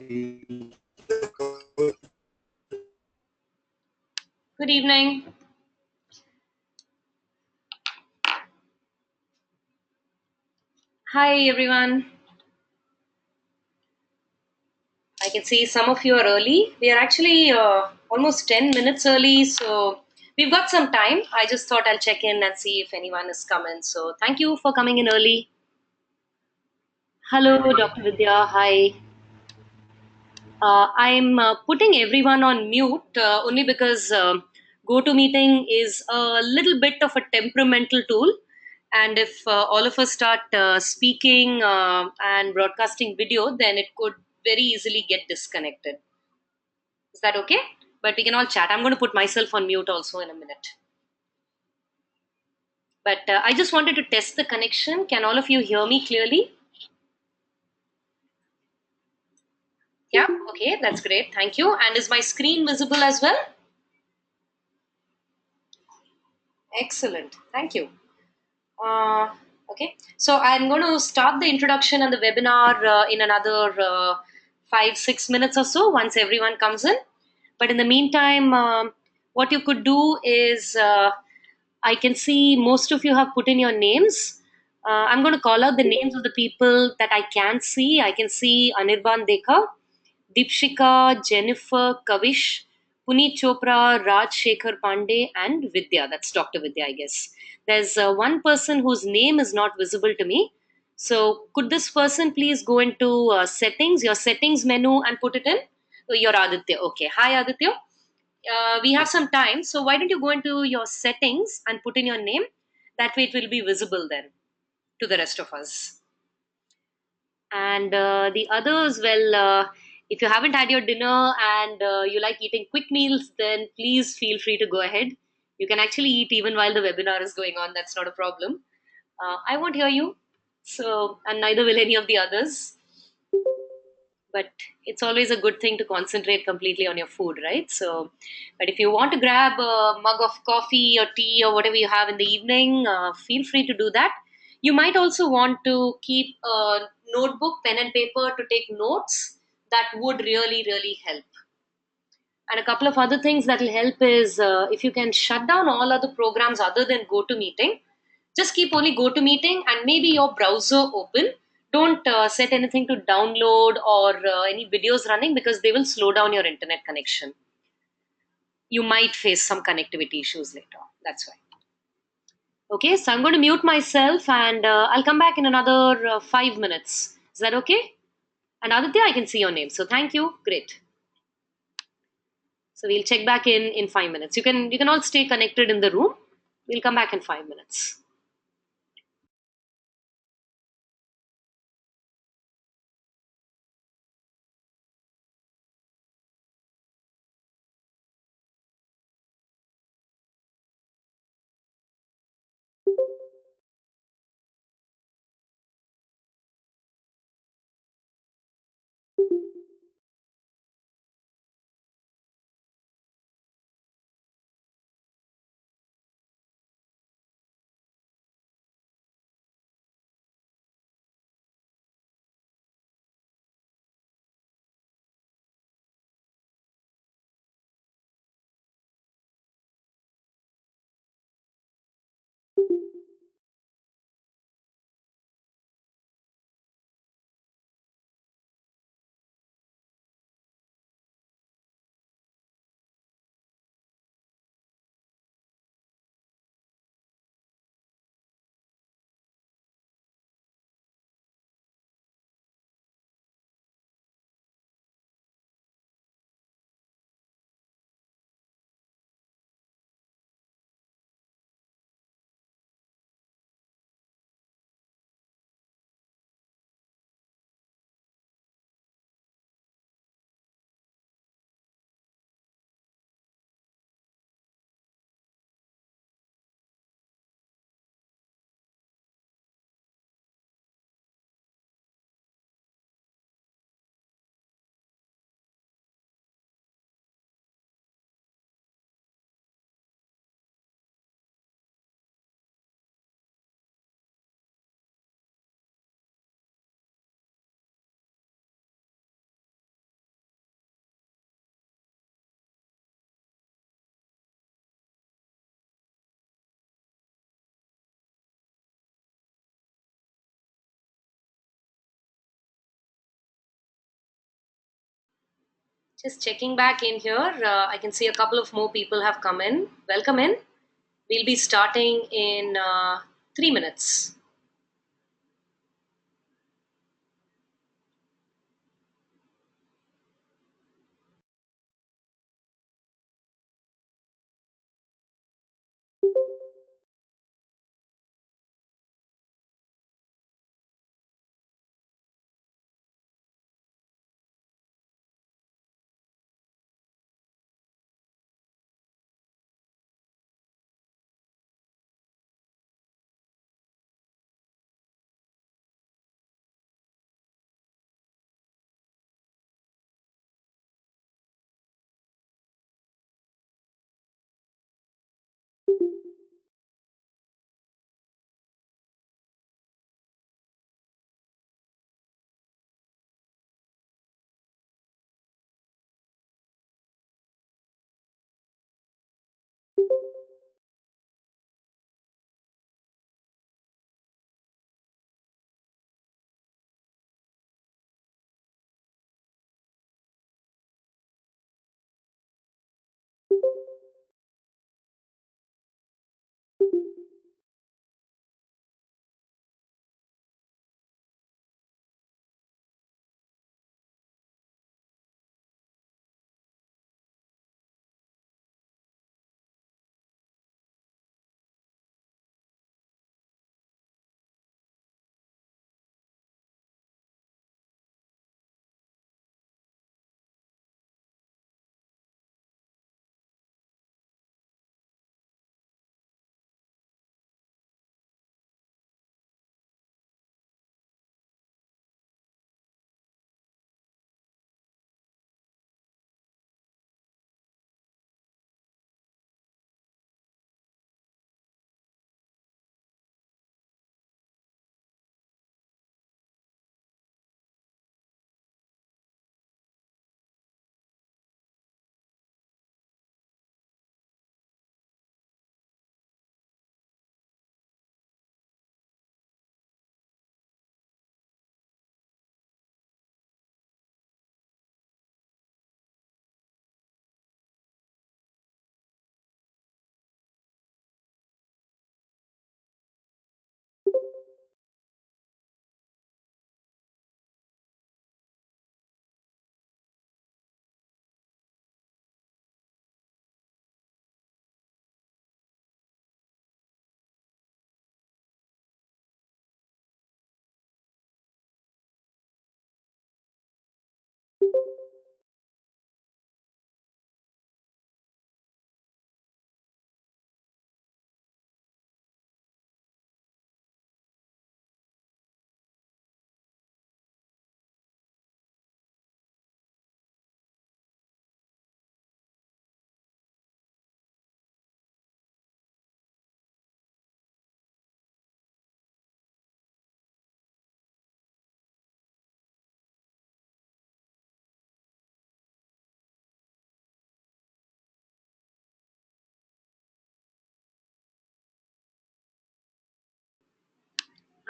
Good evening. Hi, everyone. I can see some of you are early. We are actually almost 10 minutes early, so we've got some time. I just thought I'll check in and see if anyone is coming. So, thank you for coming in early. Hello, Dr. Vidya. Hi. I'm putting everyone on mute only because GoToMeeting is a little bit of a temperamental tool. And if all of us start speaking and broadcasting video, then it could very easily get disconnected. Is that okay? But we can all chat. I'm going to put myself on mute also in a minute. But I just wanted to test the connection. Can all of you hear me clearly? Yeah, okay, that's great. Thank you. And is my screen visible as well? Excellent. Thank you. Uh, okay, so I'm going to start the introduction and the webinar in another 5 6 minutes or so once everyone comes in. But in the meantime, what you could do is I can see most of you have put in your names. I'm going to call out the names of the people that I can see. I can see Anirban Dekha, Deepshika, Jennifer, Kavish, Puneet Chopra, Raj Shekhar Pandey, and Vidya. That's Dr. Vidya, I guess. There's one person whose name is not visible to me. So, could this person please go into settings, your settings menu, and put it in? Oh, you're Aditya. Okay. Hi, Aditya. We have some time. So, why don't you go into your settings and put in your name? That way, it will be visible then to the rest of us. And the others, well, if you haven't had your dinner and you like eating quick meals, then please feel free to go ahead. You can actually eat even while the webinar is going on. That's not a problem. I won't hear you, so and neither will any of the others. But it's always a good thing to concentrate completely on your food, right? So, but if you want to grab a mug of coffee or tea or whatever you have in the evening, feel free to do that. You might also want to keep a notebook, pen and paper to take notes. That would really, really help. And a couple of other things that will help is if you can shut down all other programs other than GoToMeeting, just keep only GoToMeeting and maybe your browser open. Don't set anything to download or any videos running because they will slow down your internet connection. You might face some connectivity issues later. That's why. Okay, so I'm going to mute myself and I'll come back in another 5 minutes. Is that okay? And Aditya, I can see your name. So thank you. Great. So we'll check back in 5 minutes. You can all stay connected in the room. We'll come back in 5 minutes. Just checking back in here. I can see a couple of more people have come in. Welcome in. We'll be starting in 3 minutes.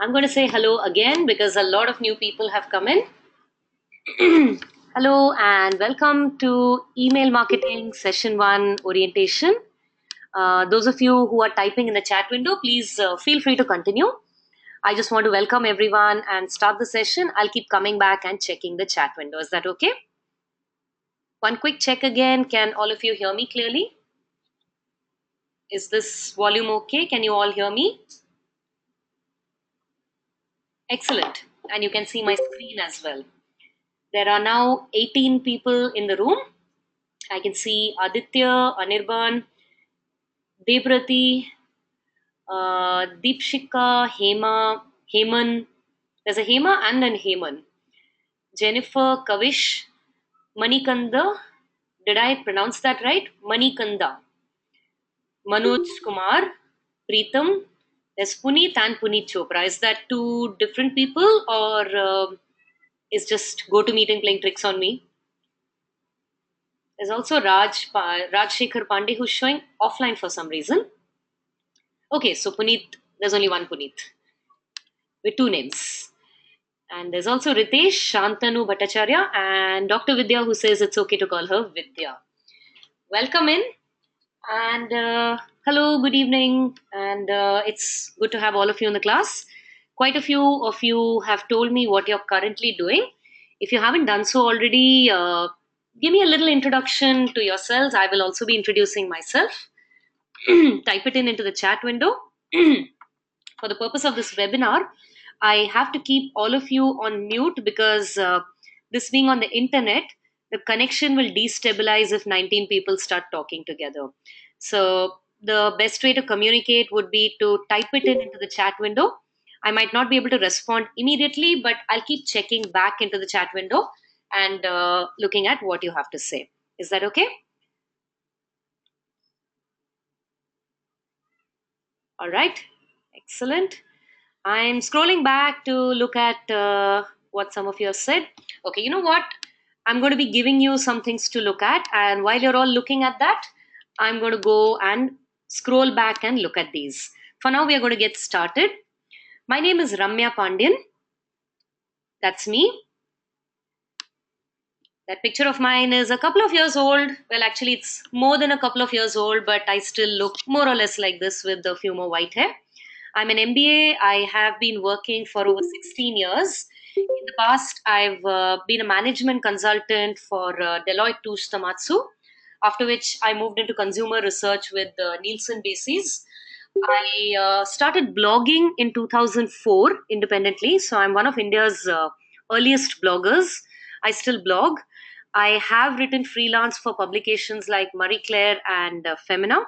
I'm going to say hello again because a lot of new people have come in. Hello and welcome to Email Marketing Session 1 Orientation. Those of you who are typing in the chat window, please feel free to continue. I just want to welcome everyone and start the session. I'll keep coming back and checking the chat window. Is that okay? One quick check again. Can all of you hear me clearly? Is this volume okay? Can you all hear me? Excellent. And you can see my screen as well. There are now 18 people in the room. I can see Aditya, Anirban, Debrati, Deepshika, Hema, Heman. There's a Hema and an Heman. Jennifer, Kavish, Manikanda. Did I pronounce that right? Manikanda. Manoj Kumar, Preetham. There's Puneet and Puneet Chopra. Is that two different people or is just go to meeting playing tricks on me? There's also Raj Shekhar Pandey who's showing offline for some reason. Okay, so Puneet, there's only one Puneet with two names. And there's also Ritesh, Shantanu Bhattacharya, and Dr. Vidya, who says it's okay to call her Vidya. Welcome in, and hello, good evening, and it's good to have all of you in the class. Quite a few of you have told me what you're currently doing. If you haven't done so already, give me a little introduction to yourselves. I will also be introducing myself. Type it in into the chat window. For the purpose of this webinar, I have to keep all of you on mute because this being on the internet, the connection will destabilize if 19 people start talking together. So, the best way to communicate would be to type it in into the chat window. I might not be able to respond immediately, but I'll keep checking back into the chat window and looking at what you have to say. Is that okay? All right. Excellent. I'm scrolling back to look at what some of you have said. Okay, you know what? I'm going to be giving you some things to look at, and while you're all looking at that, I'm going to go and scroll back and look at these. For now, we are going to get started. My name is Ramya Pandian. That's me. That picture of mine is a couple of years old. Well, actually, it's more than a couple of years old, but I still look more or less like this with a few more white hair. I'm an MBA. I have been working for over 16 years. In the past, I've been a management consultant for Deloitte Touche Tohmatsu, after which I moved into consumer research with Nielsen Bases. I started blogging in 2004 independently. So I'm one of India's earliest bloggers. I still blog. I have written freelance for publications like Marie Claire and Femina.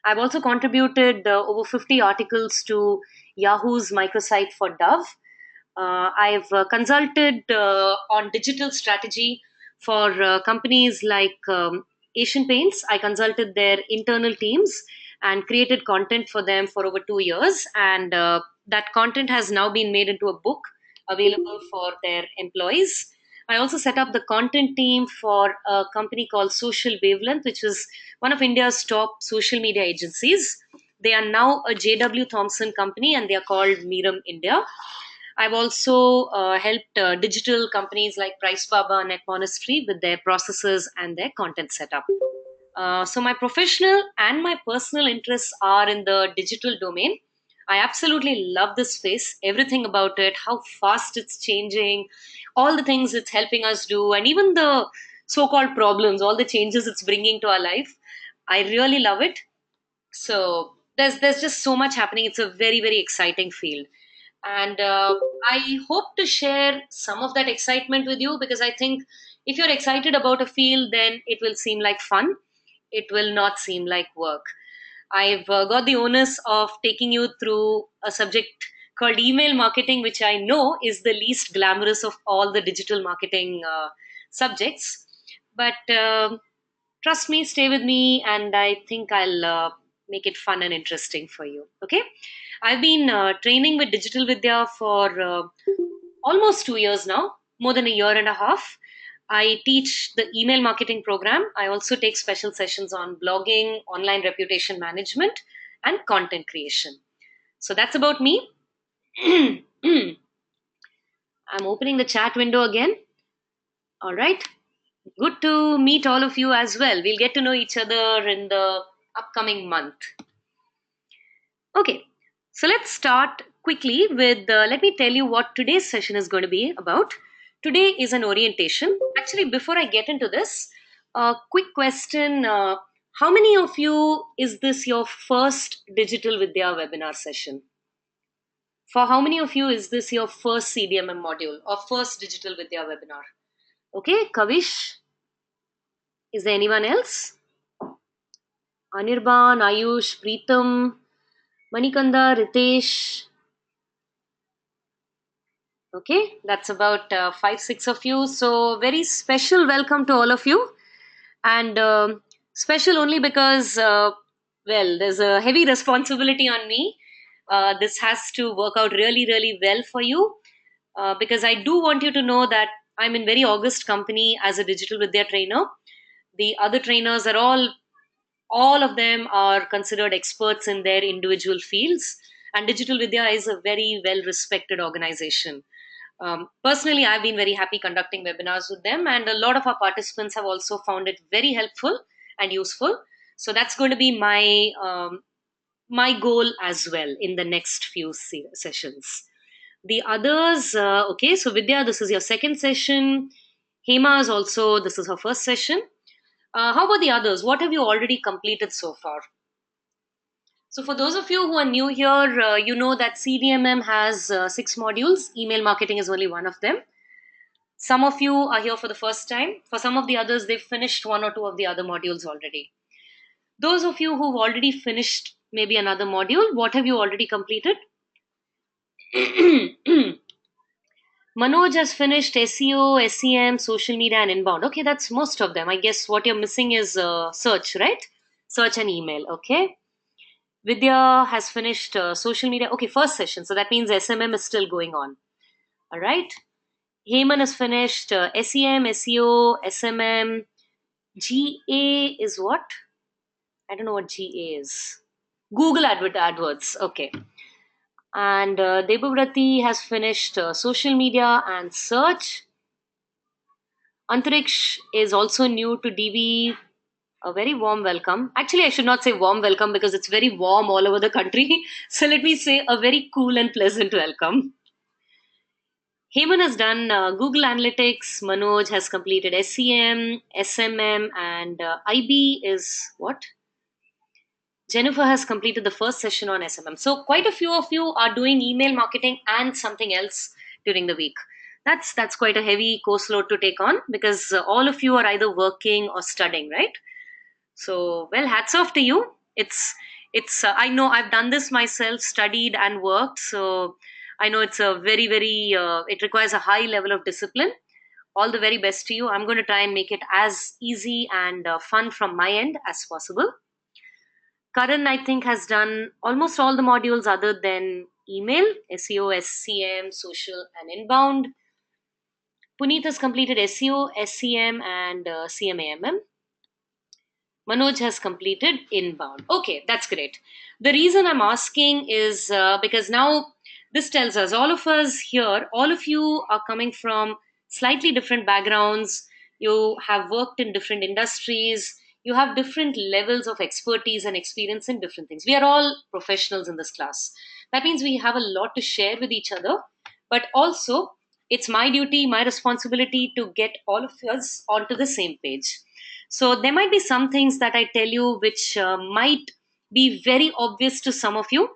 I've also contributed over 50 articles to Yahoo's microsite for Dove. I've consulted on digital strategy for companies like Asian Paints. I consulted their internal teams and created content for them for over 2 years. And that content has now been made into a book available for their employees. I also set up the content team for a company called Social Wavelength, which is one of India's top social media agencies. They are now a JW Thompson company and they are called Miram India. I've also helped digital companies like Price Baba and Net Monastery with their processes and their content setup. So, my professional and my personal interests are in the digital domain. I absolutely love this space, everything about it, how fast it's changing, all the things it's helping us do, and even the so called problems, all the changes it's bringing to our life. I really love it. So there's just so much happening. It's a very very exciting field, and I hope to share some of that excitement with you because I think if you're excited about a field, then it will seem like fun. It will not seem like work. I've got the onus of taking you through a subject called email marketing, which I know is the least glamorous of all the digital marketing subjects. But trust me, stay with me, and I think I'll make it fun and interesting for you. Okay? I've been training with Digital Vidya for almost 2 years now, more than a year and a half. I teach the email marketing program. I also take special sessions on blogging, online reputation management, and content creation. So that's about me. I'm opening the chat window again. All right. Good to meet all of you as well. We'll get to know each other in the upcoming month. Okay, so let's start quickly with let me tell you what today's session is going to be about. Today is an orientation. Actually, before I get into this, a quick question. How many of you is this your first Digital Vidya webinar session? For how many of you is this your first CDMM module or first Digital Vidya webinar? Okay, Kavish, is there anyone else? Anirban, Ayush, Preetham, Manikanda, Ritesh. Okay, that's about five, six of you. So, very special welcome to all of you. And special only because, well, there's a heavy responsibility on me. This has to work out really, really well for you because I do want you to know that I'm in very august company as a digital Vidya trainer. The other trainers are all of them are considered experts in their individual fields, and Digital Vidya is a very well respected organization. Personally, I've been very happy conducting webinars with them, and a lot of our participants have also found it very helpful and useful. So that's going to be my goal as well in the next few sessions. The others, okay, so Vidya, this is your second session. Hema is also, this is her first session. How about the others? What have you already completed so far? So, for those of you who are new here, you know that CDMM has 6 modules. Email marketing is only one of them. Some of you are here for the first time. For some of the others, they've finished one or two of the other modules already. Those of you who've already finished maybe another module, what have you already completed? Manoj has finished SEO, SEM, social media, and inbound. Okay, that's most of them. I guess what you're missing is search, right? Search and email. Okay. Vidya has finished social media. Okay, first session. So that means SMM is still going on. All right. Heyman has finished SEM, SEO, SMM. GA is what? I don't know what GA is. Google AdWords. Okay. And Debavrati has finished social media and search. Antariksh is also new to DV. A very warm welcome. Actually, I should not say warm welcome because it's very warm all over the country. So let me say a very cool and pleasant welcome. Heyman has done Google Analytics. Manoj has completed SEM, SMM, and IB is what? Jennifer has completed the first session on SMM. So quite a few of you are doing email marketing and something else during the week. That's quite a heavy course load to take on because all of you are either working or studying, right? So well, hats off to you. It's I know I've done this myself, studied and worked. So I know it's a very it requires a high level of discipline. All the very best to you. I'm going to try and make it as easy and fun from my end as possible. Karan, I think, has done almost all the modules other than email, SEO, SCM, social, and inbound. Puneet has completed SEO, SCM, and CMAMM. Manoj has completed inbound. Okay, that's great. The reason I'm asking is because now this tells us all of us here, all of you are coming from slightly different backgrounds. You have worked in different industries. You have different levels of expertise and experience in different things. We are all professionals in this class. That means we have a lot to share with each other, but also it's my duty, my responsibility to get all of us onto the same page. So there might be some things that I tell you which might be very obvious to some of you,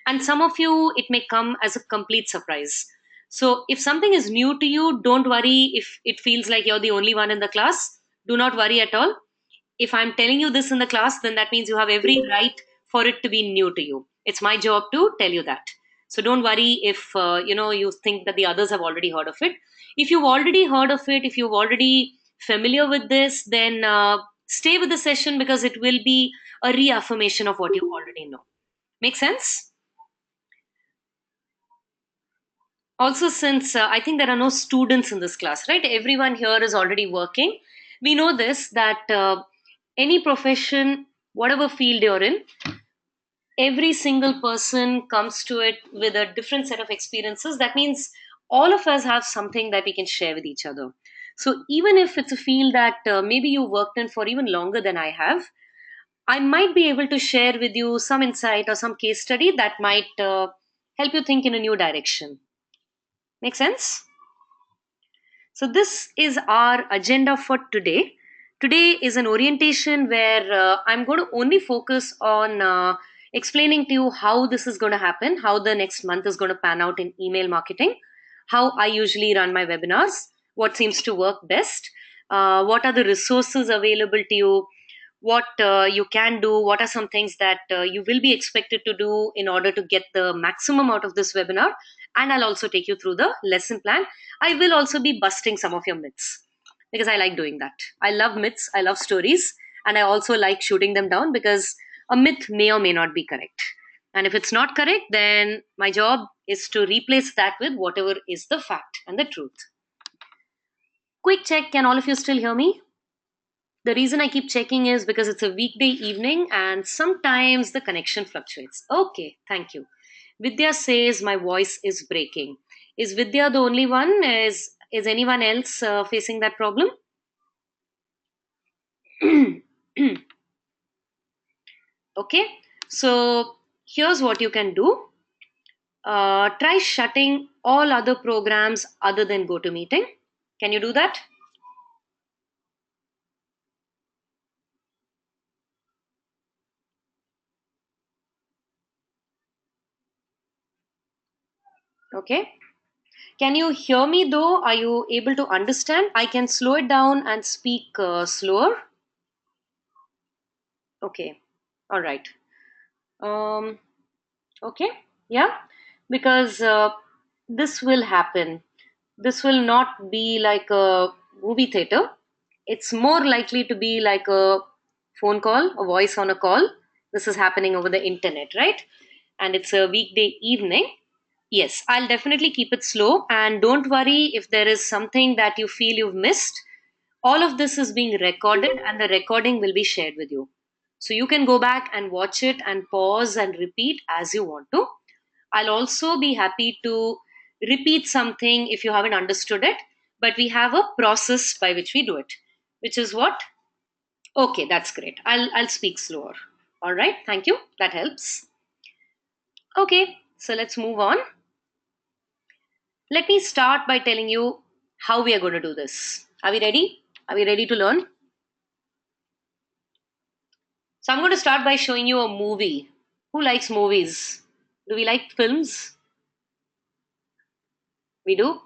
and some of you it may come as a complete surprise. So if something is new to you, don't worry if it feels like you're the only one in the class. Do not worry at all. If I'm telling you this in the class, then that means you have every right for it to be new to you. It's my job to tell you that. So don't worry if you think that the others have already heard of it. If you've already heard of it, if you've already familiar with this, then stay with the session because it will be a reaffirmation of what you already know. Make sense? Also, since I think there are no students in this class, right? Everyone here is already working. We know this that any profession, whatever field you're in, every single person comes to it with a different set of experiences. That means all of us have something that we can share with each other. So even if it's a field that maybe you worked in for even longer than I have, I might be able to share with you some insight or some case study that might help you think in a new direction. Make sense? So, this is our agenda for today. Today is an orientation where I'm going to only focus on explaining to you how this is going to happen, how the next month is going to pan out in email marketing, how I usually run my webinars, what seems to work best, what are the resources available to you, what you can do, what are some things that you will be expected to do in order to get the maximum out of this webinar. And I'll also take you through the lesson plan. I will also be busting some of your myths because I like doing that. I love myths, I love stories, and I also like shooting them down because a myth may or may not be correct. And if it's not correct, then my job is to replace that with whatever is the fact and the truth. Quick check, can all of you still hear me? The reason I keep checking is because it's a weekday evening and sometimes the connection fluctuates. Okay, thank you. Vidya says my voice is breaking. Is Vidya the only one? Is anyone else facing that problem? Okay, so here's what you can do. Try shutting all other programs other than GoToMeeting. Can you do that? Okay. Can you hear me though? Are you able to understand? I can slow it down and speak slower. Okay. All right. Um, okay. Yeah. Because this will happen. This will not be like a movie theater. It's more likely to be like a phone call, a voice on a call. This is happening over the internet, right? And it's a weekday evening. Yes, I'll definitely keep it slow. And don't worry if there is something that you feel you've missed. All of this is being recorded and the recording will be shared with you. So you can go back and watch it and pause and repeat as you want to. I'll also be happy to repeat something if you haven't understood it, but we have a process by which we do it, which is what? Okay, that's great. I'll speak slower. All right, thank you. That helps. Okay, so let's move on. Let me start by telling you how we are going to do this. Are we ready? Are we ready to learn? So I'm going to start by showing you a movie. Who likes movies? Do we like films? We do?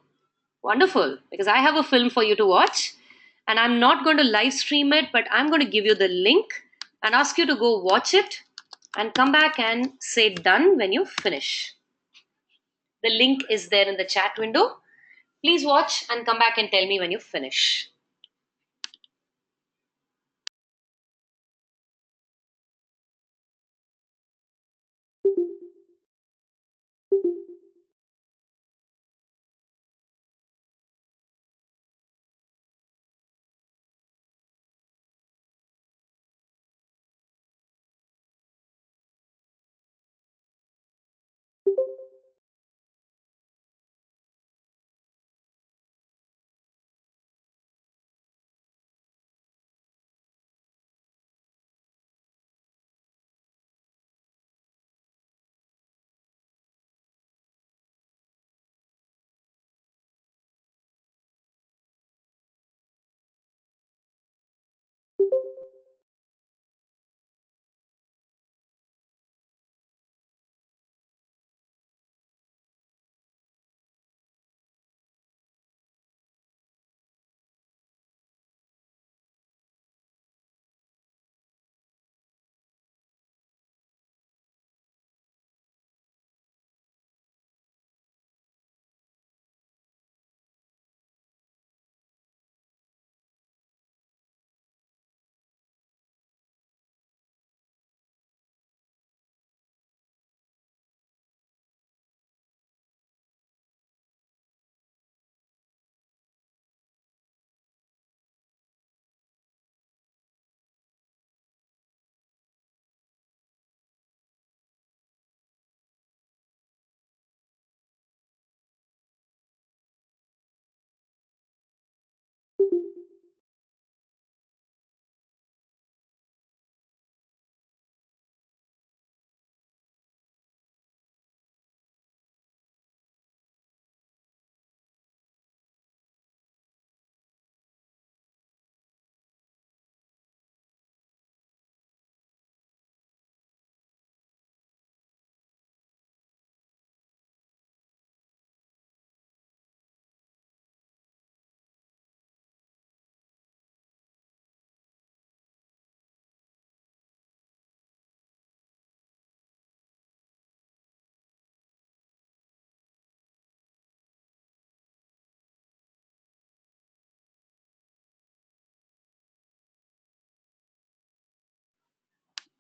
Wonderful, because I have a film for you to watch, and I'm not going to live stream it, but I'm going to give you the link and ask you to go watch it and come back and say done when you finish. The link is there in the chat window. Please watch and come back and tell me when you finish.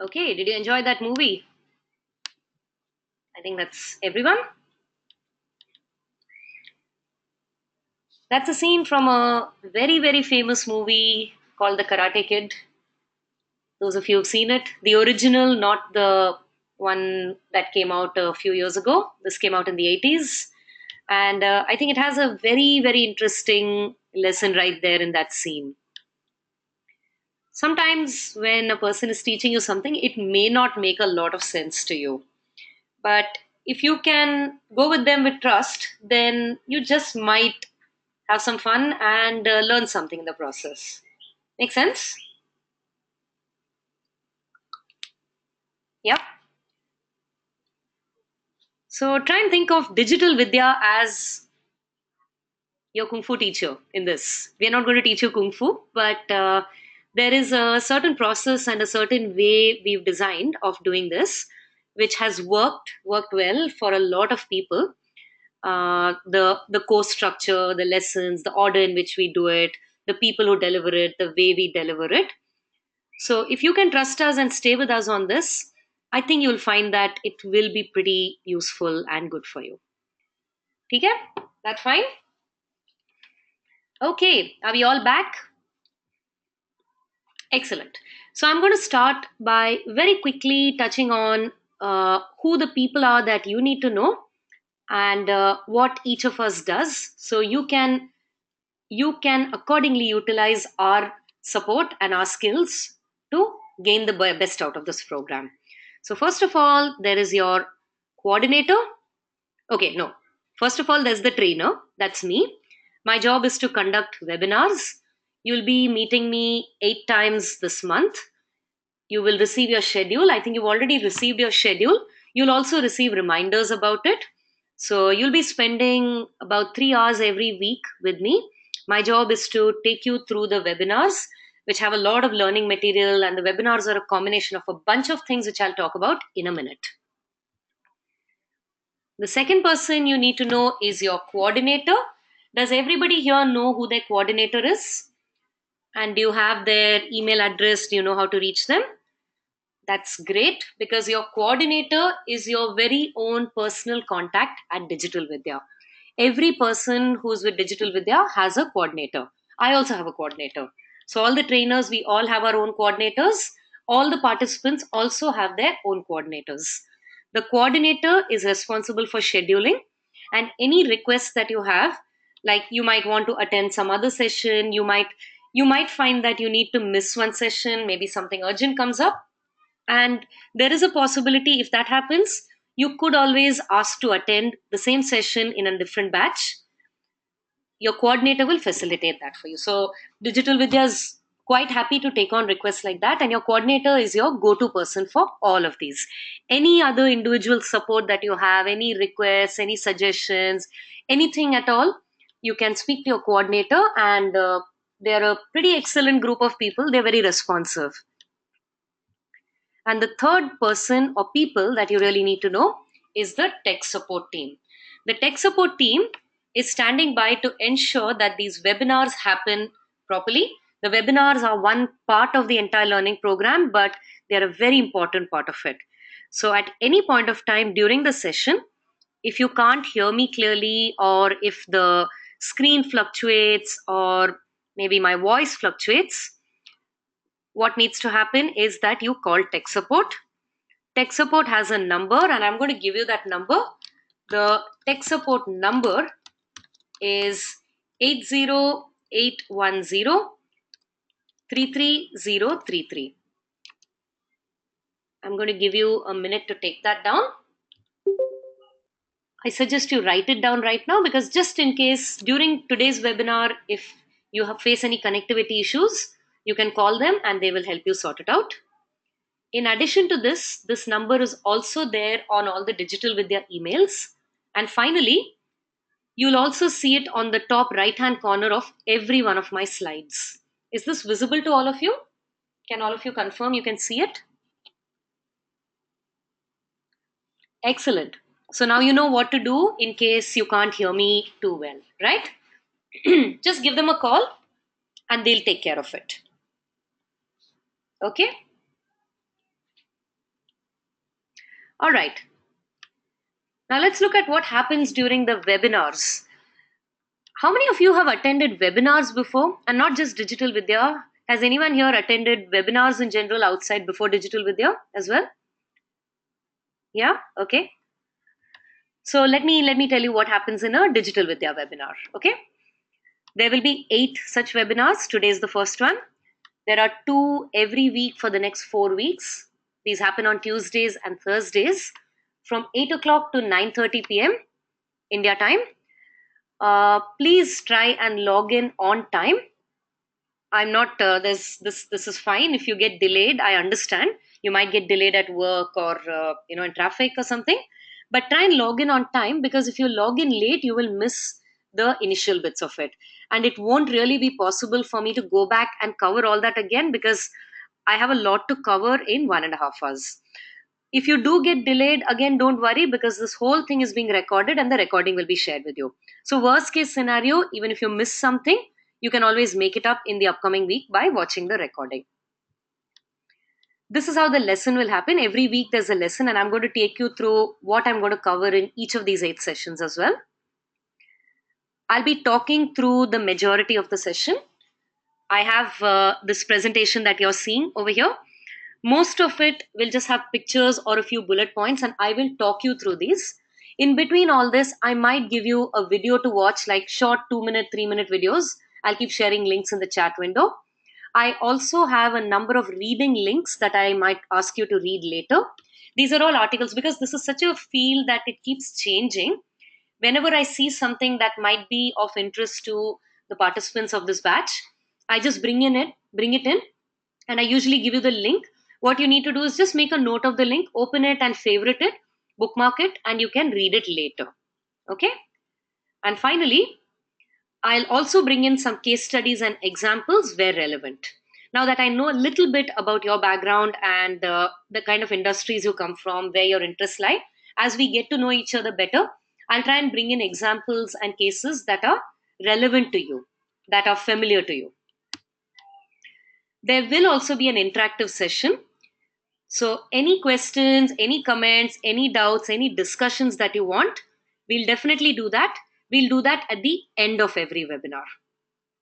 Okay, did you enjoy that movie? I think that's everyone. That's a scene from a very, very famous movie called The Karate Kid. Those of you who've seen it, the original, not the one that came out a few years ago. This came out in the 80s. And I think it has a very, very interesting lesson right there in that scene. Sometimes when a person is teaching you something, it may not make a lot of sense to you. But if you can go with them with trust, then you just might have some fun and learn something in the process. Make sense? Yep. So try and think of digital Vidya as your kung fu teacher in this. We are not going to teach you kung fu, but there is a certain process and a certain way we've designed of doing this, which has worked well for a lot of people. The course structure, the lessons, the order in which we do it, the people who deliver it, the way we deliver it. So if you can trust us and stay with us on this, I think you'll find that it will be pretty useful and good for you. Okay? That fine? Okay, are we all back? Excellent. So I'm going to start by very quickly touching on who the people are that you need to know and what each of us does, so you can accordingly utilize our support and our skills to gain the best out of this program. So first of all, there is your coordinator. Okay, no. First of all, there's the trainer. That's me. My job is to conduct webinars. You'll be meeting me 8 times this month. You will receive your schedule. I think you've already received your schedule. You'll also receive reminders about it. So you'll be spending about 3 hours every week with me. My job is to take you through the webinars, which have a lot of learning material, and the webinars are a combination of a bunch of things which I'll talk about in a minute. The second person you need to know is your coordinator. Does everybody here know who their coordinator is? And do you have their email address? Do you know how to reach them? That's great, because your coordinator is your very own personal contact at Digital Vidya. Every person who's with Digital Vidya has a coordinator. I also have a coordinator. So, all the trainers, we all have our own coordinators. All the participants also have their own coordinators. The coordinator is responsible for scheduling and any requests that you have, like you might want to attend some other session, you might find that you need to miss one session, maybe something urgent comes up, and there is a possibility, if that happens, you could always ask to attend the same session in a different batch. Your coordinator will facilitate that for you. So, Digital Vidya is quite happy to take on requests like that, and your coordinator is your go to person for all of these. Any other individual support that you have, any requests, any suggestions, anything at all, you can speak to your coordinator, and they're a pretty excellent group of people. They're very responsive. And the third person or people that you really need to know is the tech support team. The tech support team is standing by to ensure that these webinars happen properly. The webinars are one part of the entire learning program, but they're a very important part of it. So, at any point of time during the session, if you can't hear me clearly, or if the screen fluctuates, or maybe my voice fluctuates, what needs to happen is that you call tech support. Tech support has a number, and I'm going to give you that number. The tech support number is 80810 33033. I'm going to give you a minute to take that down. I suggest you write it down right now, because just in case during today's webinar, if you face any connectivity issues, you can call them and they will help you sort it out. In addition to this, this number is also there on all the Digital Vidya emails. And finally, you'll also see it on the top right hand corner of every one of my slides. Is this visible to all of you? Can all of you confirm you can see it? Excellent. So now you know what to do in case you can't hear me too well, right? Just give them a call and they'll take care of it. Okay? All right. Now let's look at what happens during the webinars. How many of you have attended webinars before, and not just Digital Vidya? Has anyone here attended webinars in general outside before Digital Vidya as well? Yeah? Okay. So let me tell you what happens in a digital Vidya webinar. Okay, there will be 8 such webinars. Today is the first one. There are 2 every week for the next 4 weeks. These happen on Tuesdays and Thursdays from 8 o'clock to 9:30 p.m. India time. Please try and log in on time. I'm not this is fine if you get delayed. I understand you might get delayed at work or in traffic or something, but try and log in on time, because if you log in late, you will miss the initial bits of it, and it won't really be possible for me to go back and cover all that again, because I have a lot to cover in 1.5 hours. If you do get delayed again, don't worry, because this whole thing is being recorded and the recording will be shared with you. So worst case scenario, even if you miss something, you can always make it up in the upcoming week by watching the recording. This is how the lesson will happen. Every week there's a lesson, and I'm going to take you through what I'm going to cover in each of these 8 sessions as well. I'll be talking through the majority of the session. I have this presentation that you're seeing over here. Most of it will just have pictures or a few bullet points, and I will talk you through these. In between all this, I might give you a video to watch, like short 2 minute, 3 minute videos. I'll keep sharing links in the chat window. I also have a number of reading links that I might ask you to read later. These are all articles, because this is such a field that it keeps changing. Whenever I see something that might be of interest to the participants of this batch, I just bring it in, and I usually give you the link. What you need to do is just make a note of the link, open it and favorite it, bookmark it, and you can read it later. Okay? And finally, I'll also bring in some case studies and examples where relevant. Now that I know a little bit about your background and the kind of industries you come from, where your interests lie, as we get to know each other better, I'll try and bring in examples and cases that are relevant to you, that are familiar to you. There will also be an interactive session. So, any questions, any comments, any doubts, any discussions that you want, we'll definitely do that. We'll do that at the end of every webinar.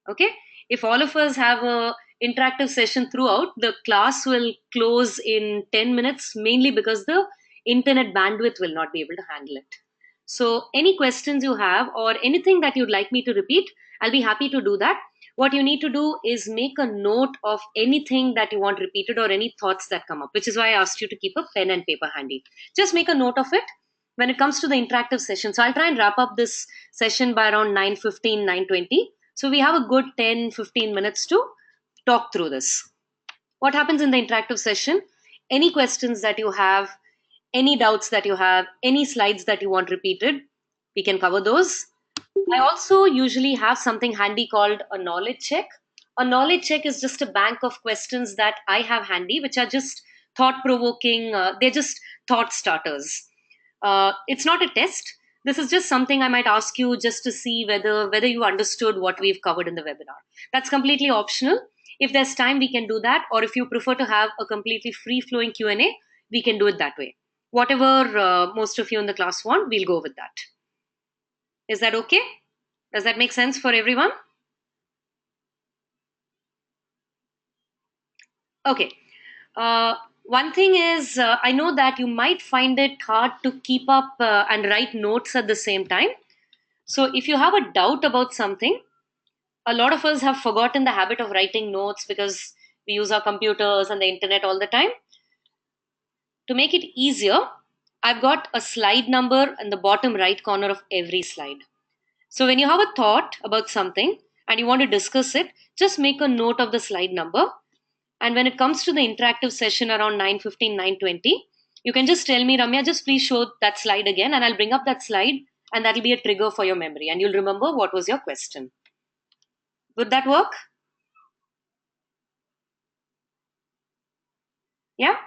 Okay? If all of us have a interactive session throughout, the class will close in 10 minutes, mainly because the internet bandwidth will not be able to handle it. So, any questions you have or anything that you'd like me to repeat, I'll be happy to do that. What you need to do is make a note of anything that you want repeated or any thoughts that come up, which is why I asked you to keep a pen and paper handy. Just make a note of it when it comes to the interactive session. So I'll try and wrap up this session by around 9:15, 9:20. So we have a good 10, 15 minutes to talk through this. What happens in the interactive session? Any questions that you have, any doubts that you have, any slides that you want repeated, we can cover those. I also usually have something handy called a knowledge check. A knowledge check is just a bank of questions that I have handy, which are just thought provoking, they're just thought starters. It's not a test. This is just something I might ask you just to see whether you understood what we've covered in the webinar. That's completely optional. If there's time, we can do that, or if you prefer to have a completely free flowing Q&A, we can do it that way. Whatever most of you in the class want, we'll go with that. Is that okay? Does that make sense for everyone? Okay. One thing is, I know that you might find it hard to keep up and write notes at the same time. So, if you have a doubt about something, a lot of us have forgotten the habit of writing notes because we use our computers and the internet all the time. To make it easier, I've got a slide number in the bottom right corner of every slide. So when you have a thought about something and you want to discuss it, just make a note of the slide number. And when it comes to the interactive session around 9:15, 9:20, you can just tell me, Ramya, just please show that slide again, and I'll bring up that slide, and that'll be a trigger for your memory, and you'll remember what was your question. Would that work? Yeah?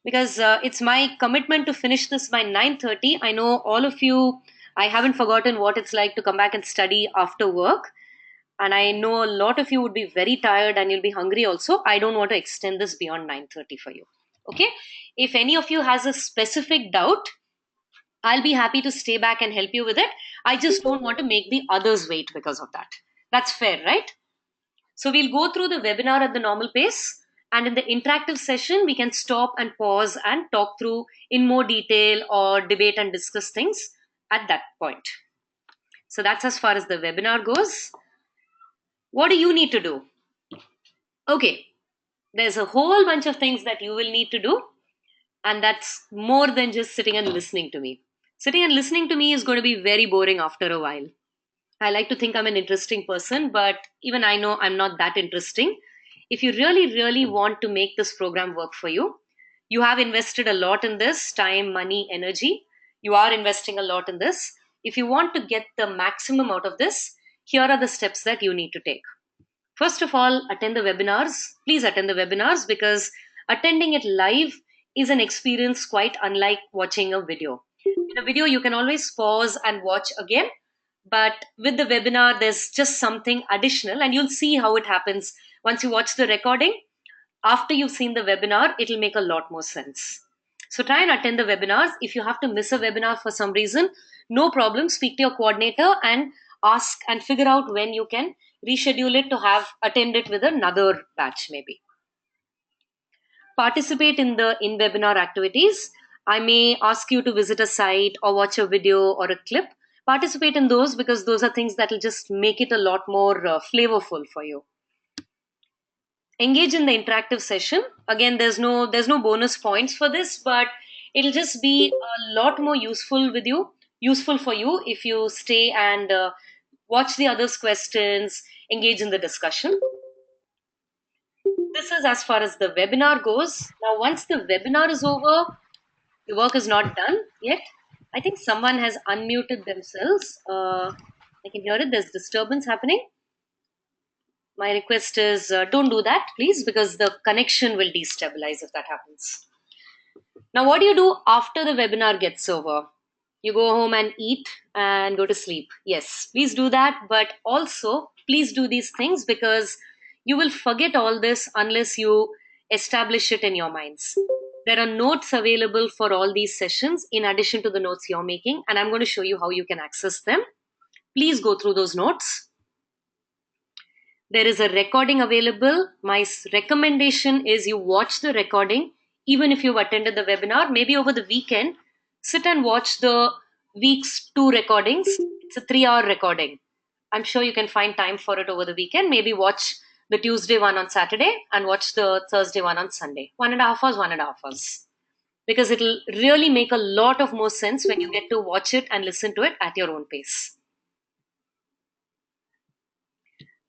Because it's my commitment to finish this by 9:30. I know all of you, I haven't forgotten what it's like to come back and study after work. And I know a lot of you would be very tired and you'll be hungry also. I don't want to extend this beyond 9:30 for you. Okay? If any of you has a specific doubt, I'll be happy to stay back and help you with it. I just don't want to make the others wait because of that. That's fair, right? So we'll go through the webinar at the normal pace, and in the interactive session, we can stop and pause and talk through in more detail or debate and discuss things at that point. So that's as far as the webinar goes. What do you need to do? Okay, there's a whole bunch of things that you will need to do, and that's more than just sitting and listening to me. Sitting and listening to me is going to be very boring after a while. I like to think I'm an interesting person, but even I know I'm not that interesting. If you really, really want to make this program work for you, you have invested a lot in this time, money, energy. You are investing a lot in this. If you want to get the maximum out of this, here are the steps that you need to take. First of all, attend the webinars. Please attend the webinars because attending it live is an experience quite unlike watching a video. In a video, you can always pause and watch again, but with the webinar, there's just something additional, and you'll see how it happens once you watch the recording. After you've seen the webinar, it'll make a lot more sense. So try and attend the webinars. If you have to miss a webinar for some reason, no problem. Speak to your coordinator and ask and figure out when you can reschedule it to have attend it with another batch maybe. Participate in the in-webinar activities. I may ask you to visit a site or watch a video or a clip. Participate in those because those are things that will just make it a lot more flavorful for you. Engage in the interactive session. Again, there's no bonus points for this, but it'll just be a lot more useful for you if you stay and watch the others' questions, engage in the discussion. This is as far as the webinar goes. Now, once the webinar is over, the work is not done yet. I think someone has unmuted themselves. I can hear it. There's disturbance happening. My request is don't do that, please, because the connection will destabilize if that happens. Now, what do you do after the webinar gets over? You go home and eat and go to sleep. Yes, please do that. But also, please do these things because you will forget all this unless you establish it in your minds. There are notes available for all these sessions in addition to the notes you're making, and I'm going to show you how you can access them. Please go through those notes. There is a recording available. My recommendation is you watch the recording even if you've attended the webinar. Maybe over the weekend, sit and watch the week's 2 recordings. It's a 3-hour recording. I'm sure you can find time for it over the weekend. Maybe watch the Tuesday one on Saturday and watch the Thursday one on Sunday. 1.5 hours, 1.5 hours. Because it'll really make a lot of more sense when you get to watch it and listen to it at your own pace.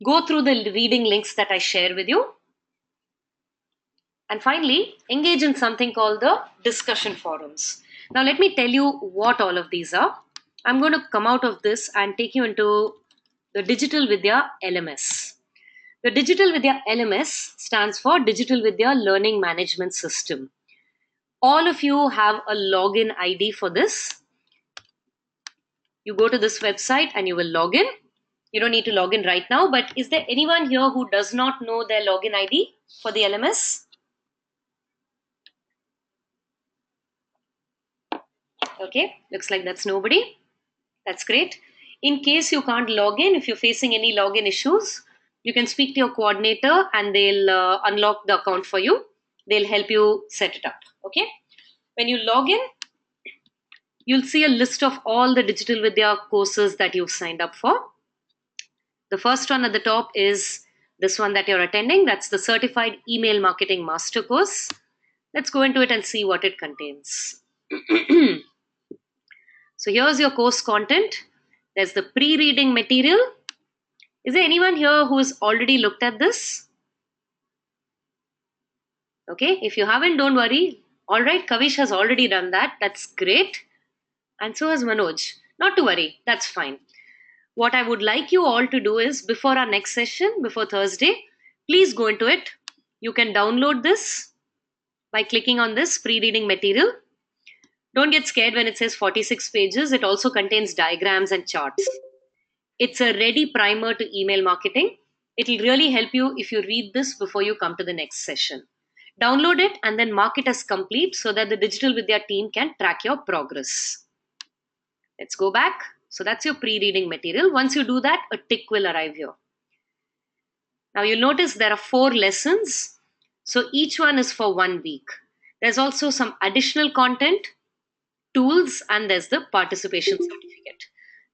Go through the reading links that I share with you. And finally, engage in something called the discussion forums. Now, let me tell you what all of these are. I'm going to come out of this and take you into the Digital Vidya LMS. The Digital Vidya LMS stands for Digital Vidya Learning Management System. All of you have a login ID for this. You go to this website and you will log in. You don't need to log in right now, but is there anyone here who does not know their login ID for the LMS? Okay, looks like that's nobody. That's great. In case you can't log in, if you're facing any login issues, you can speak to your coordinator and they'll unlock the account for you. They'll help you set it up. Okay. When you log in, you'll see a list of all the Digital Vidya courses that you've signed up for. The first one at the top is this one that you're attending. That's the Certified Email Marketing Master Course. Let's go into it and see what it contains. So here's your course content. There's the pre-reading material. Is there anyone here who's already looked at this? Okay, if you haven't, don't worry. All right, Kavish has already done that. That's great. And so has Manoj. Not to worry, that's fine. What I would like you all to do is, before our next session, before Thursday, please go into it. You can download this by clicking on this pre-reading material. Don't get scared when it says 46 pages. It also contains diagrams and charts. It's a ready primer to email marketing. It'll really help you if you read this before you come to the next session. Download it and then mark it as complete so that the Digital Vidya team can track your progress. Let's go back. So that's your pre-reading material. Once you do that, a tick will arrive here. Now you'll notice there are 4 lessons. So each one is for 1 week. There's also some additional content, tools, and there's the participation certificate.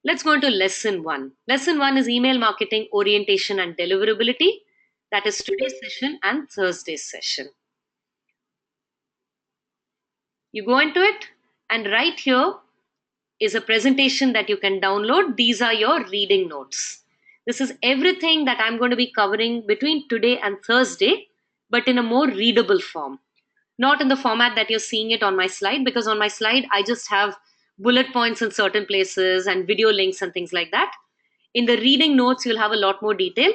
Let's go into lesson one. Lesson one is email marketing orientation and deliverability. That is today's session and Thursday's session. You go into it, and right here is a presentation that you can download. These are your reading notes. This is everything that I'm going to be covering between today and Thursday, but in a more readable form. Not in the format that you're seeing it on my slide, because on my slide, I just have bullet points in certain places and video links and things like that. In the reading notes, you'll have a lot more detail.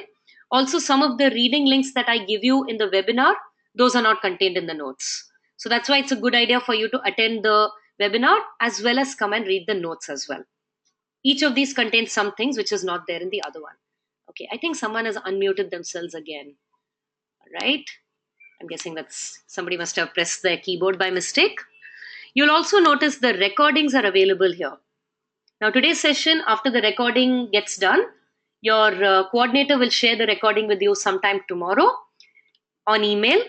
Also, some of the reading links that I give you in the webinar, those are not contained in the notes. So that's why it's a good idea for you to attend the webinar as well as come and read the notes as well. Each of these contains some things which is not there in the other one. Okay, I think someone has unmuted themselves again. All right. I'm guessing that's somebody must have pressed their keyboard by mistake. You'll also notice the recordings are available here. Now, today's session, after the recording gets done, your coordinator will share the recording with you sometime tomorrow on email.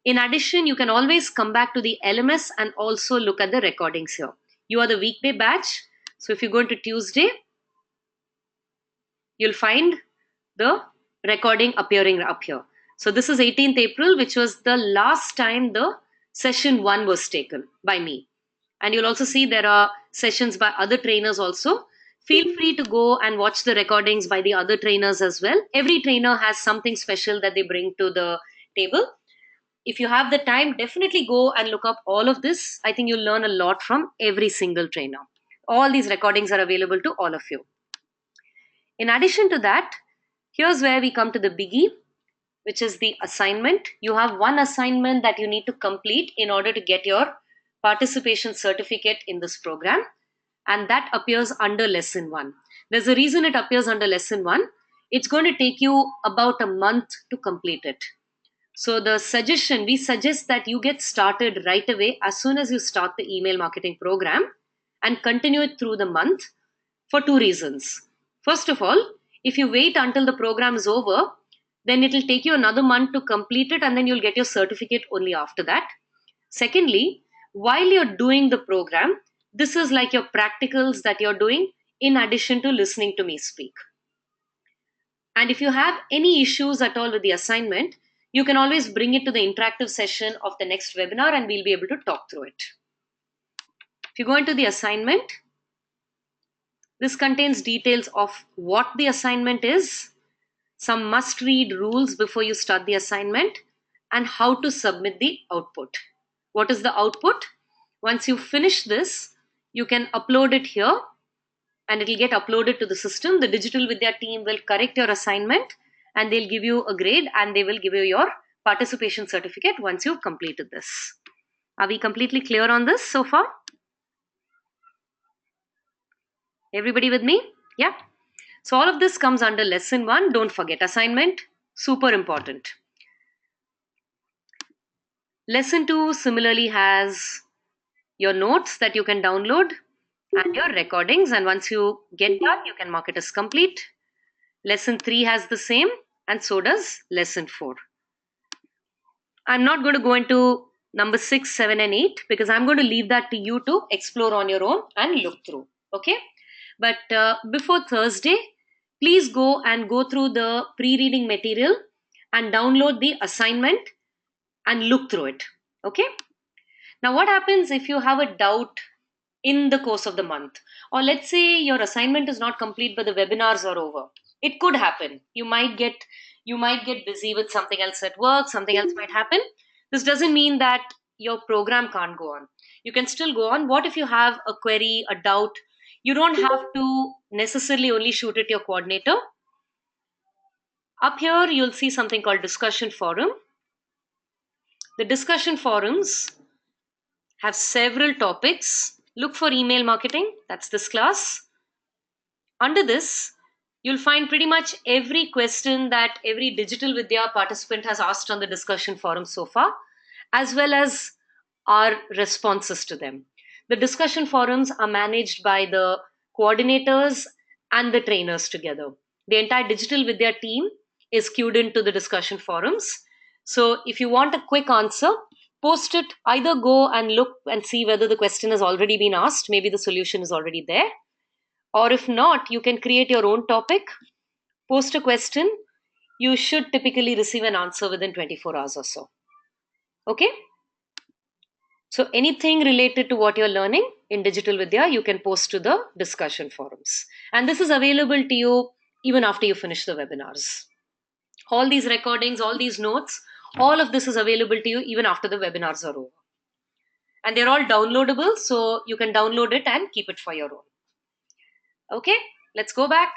In addition, you can always come back to the LMS and also look at the recordings here. You are the weekday batch. So if you go into Tuesday, you'll find the recording appearing up here. So this is 18th April, which was the last time the session one was taken by me. And you'll also see there are sessions by other trainers also. Feel free to go and watch the recordings by the other trainers as well. Every trainer has something special that they bring to the table. If you have the time, definitely go and look up all of this. I think you'll learn a lot from every single trainer. All these recordings are available to all of you. In addition to that, here's where we come to the biggie, which is the assignment. You have one assignment that you need to complete in order to get your participation certificate in this program, and that appears under lesson one. There's a reason it appears under lesson one. It's going to take you about a month to complete it. So we suggest that you get started right away as soon as you start the email marketing program and continue it through the month for two reasons. First of all, if you wait until the program is over, then it will take you another month to complete it, and then you'll get your certificate only after that. Secondly, while you're doing the program, this is like your practicals that you're doing in addition to listening to me speak. And if you have any issues at all with the assignment, you can always bring it to the interactive session of the next webinar and we'll be able to talk through it. If you go into the assignment, this contains details of what the assignment is, some must read rules before you start the assignment, and how to submit the output. What is the output? Once you finish this, you can upload it here and it will get uploaded to the system. The Digital Vidya team will correct your assignment and they'll give you a grade and they will give you your participation certificate once you've completed this. Are we completely clear on this so far? Everybody with me? Yeah. So all of this comes under lesson one. Don't forget assignment, super important. Lesson two similarly has your notes that you can download and your recordings. And once you get done, you can mark it as complete. Lesson three has the same, and so does lesson four. I'm not going to go into number 6, 7, and 8 because I'm going to leave that to you to explore on your own and look through. Okay. But before Thursday, please go through the pre-reading material and download the assignment and look through it. Okay. Now, what happens if you have a doubt in the course of the month? Or let's say your assignment is not complete, but the webinars are over. It could happen. You might get busy with something else at work, something else might happen. This doesn't mean that your program can't go on. You can still go on. What if you have a query, a doubt? You don't have to necessarily only shoot at your coordinator. Up here, you'll see something called discussion forum. The discussion forums have several topics. Look for email marketing. That's this class. Under this, you'll find pretty much every question that every Digital Vidya participant has asked on the discussion forum so far, as well as our responses to them. The discussion forums are managed by the coordinators and the trainers together. The entire Digital Vidya team is queued into the discussion forums. So if you want a quick answer, post it. Either go and look and see whether the question has already been asked. Maybe the solution is already there. Or if not, you can create your own topic, post a question. You should typically receive an answer within 24 hours or so. Okay? So anything related to what you're learning in Digital Vidya, you can post to the discussion forums. And this is available to you even after you finish the webinars. All these recordings, all these notes, all of this is available to you even after the webinars are over. And they're all downloadable, so you can download it and keep it for your own. Okay, let's go back.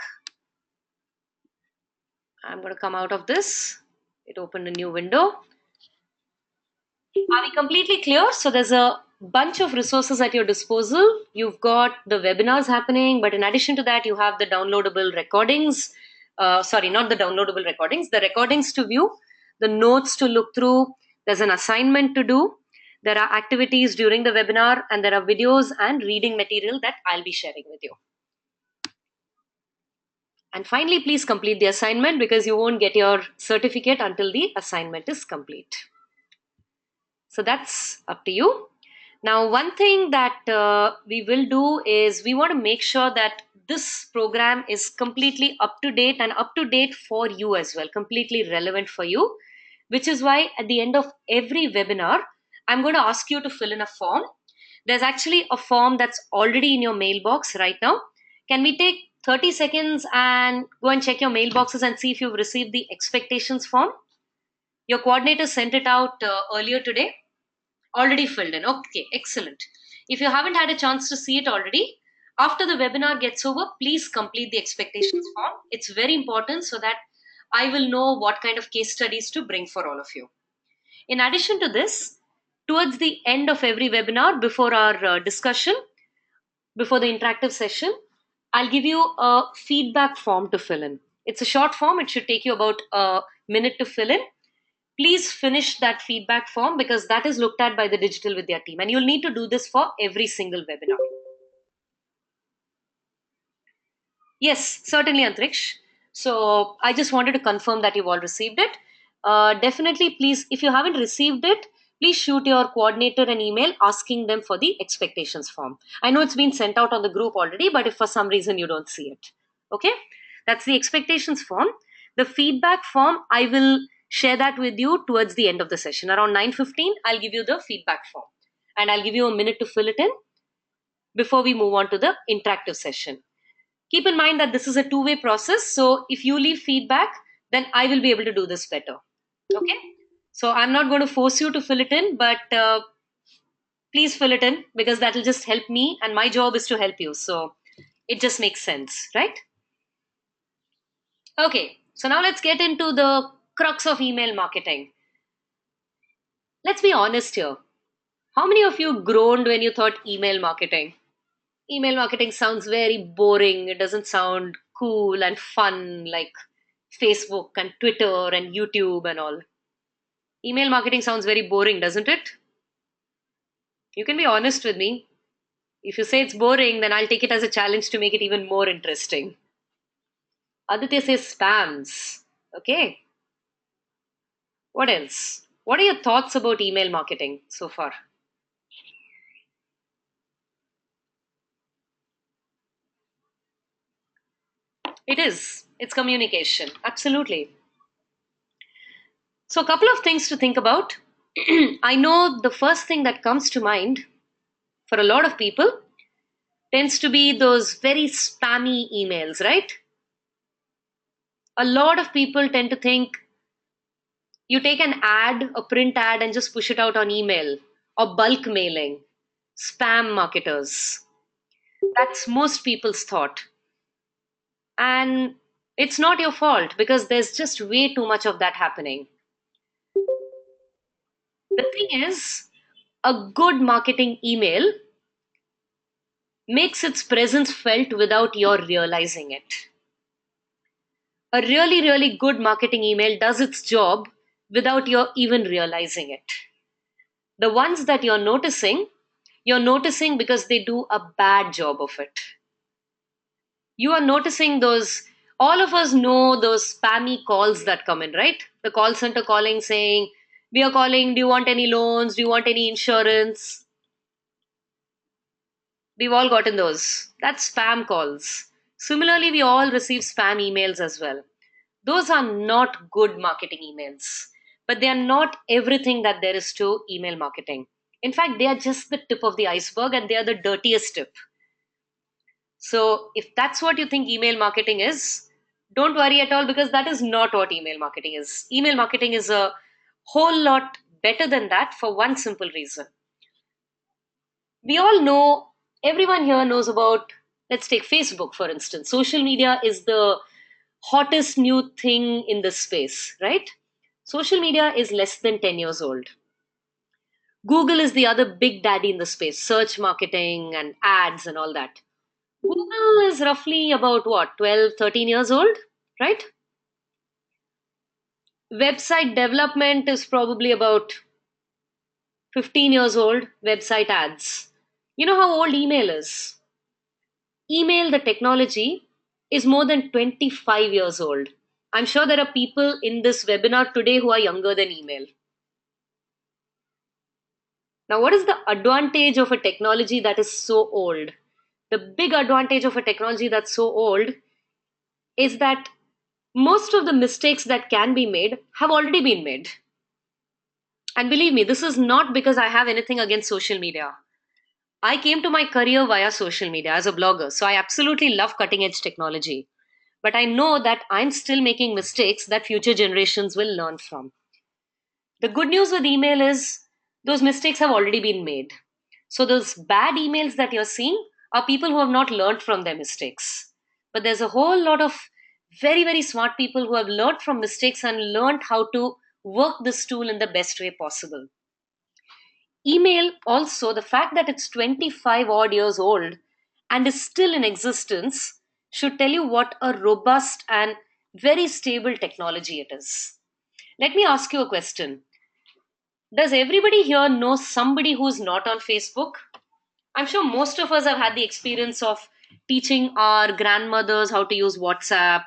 I'm going to come out of this. It opened a new window. Are we completely clear? So there's a bunch of resources at your disposal. You've got the webinars happening, but in addition to that, you have the downloadable recordings. Sorry, not the downloadable recordings, the recordings to view, the notes to look through. There's an assignment to do. There are activities during the webinar, and there are videos and reading material that I'll be sharing with you. And finally, please complete the assignment because you won't get your certificate until the assignment is complete. So that's up to you. Now, one thing that we will do is we want to make sure that this program is completely up to date and up to date for you as well, completely relevant for you, which is why at the end of every webinar, I'm going to ask you to fill in a form. There's actually a form that's already in your mailbox right now. Can we take 30 seconds and go and check your mailboxes and see if you've received the expectations form? Your coordinator sent it out earlier today. Already filled in. Okay, excellent. If you haven't had a chance to see it already, after the webinar gets over, please complete the expectations form. It's very important so that I will know what kind of case studies to bring for all of you. In addition to this, towards the end of every webinar, before our discussion, before the interactive session, I'll give you a feedback form to fill in. It's a short form, it should take you about a minute to fill in. Please finish that feedback form because that is looked at by the Digital Vidya team, and you'll need to do this for every single webinar. Yes, certainly, Antriksh. So I just wanted to confirm that you've all received it. Definitely, please, if you haven't received it, please shoot your coordinator an email asking them for the expectations form. I know it's been sent out on the group already, but if for some reason you don't see it, okay, that's the expectations form. The feedback form, I will share that with you towards the end of the session. Around 9:15, I'll give you the feedback form, and I'll give you a minute to fill it in before we move on to the interactive session. Keep in mind that this is a two-way process. So if you leave feedback, then I will be able to do this better. Okay. So I'm not going to force you to fill it in, but please fill it in because that will just help me. And my job is to help you. So it just makes sense, right? Okay. So now let's get into the crux of email marketing. Let's be honest here. How many of you groaned when you thought email marketing? Email marketing sounds very boring. It doesn't sound cool and fun like Facebook and Twitter and YouTube and all. Email marketing sounds very boring, doesn't it? You can be honest with me. If you say it's boring, then I'll take it as a challenge to make it even more interesting. Aditya says spams. Okay. What else? What are your thoughts about email marketing so far? It is. It's communication. Absolutely. So, a couple of things to think about. I know the first thing that comes to mind for a lot of people tends to be those very spammy emails, right? A lot of people tend to think you take an ad, a print ad, and just push it out on email or bulk mailing, spam marketers. That's most people's thought. And it's not your fault because there's just way too much of that happening. The thing is, a good marketing email makes its presence felt without your realizing it. A really, really good marketing email does its job without your even realizing it. The ones that you're noticing because they do a bad job of it. You are noticing those, all of us know those spammy calls that come in, right? The call center calling saying, we are calling, do you want any loans? Do you want any insurance? We've all gotten those. That's spam calls. Similarly, we all receive spam emails as well. Those are not good marketing emails, but they are not everything that there is to email marketing. In fact, they are just the tip of the iceberg and they are the dirtiest tip. So, if that's what you think email marketing is, don't worry at all because that is not what email marketing is. Email marketing is a whole lot better than that for one simple reason. We all know, everyone here knows about, let's take Facebook for instance. Social media is the hottest new thing in this space, right? Social media is less than 10 years old. Google is the other big daddy in the space, search marketing and ads and all that. Google is roughly about what, 12, 13 years old, right? Website development is probably about 15 years old, website ads. You know how old email is? Email, the technology, is more than 25 years old. I'm sure there are people in this webinar today who are younger than email. Now, what is the advantage of a technology that is so old? The big advantage of a technology that's so old is that most of the mistakes that can be made have already been made. And believe me, this is not because I have anything against social media. I came to my career via social media as a blogger, so I absolutely love cutting edge technology. But I know that I'm still making mistakes that future generations will learn from. The good news with email is those mistakes have already been made. So those bad emails that you're seeing are people who have not learned from their mistakes. But there's a whole lot of very, very smart people who have learned from mistakes and learned how to work this tool in the best way possible. Email also, the fact that it's 25 odd years old and is still in existence should tell you what a robust and very stable technology it is. Let me ask you a question. Does everybody here know somebody who's not on Facebook? I'm sure most of us have had the experience of teaching our grandmothers how to use WhatsApp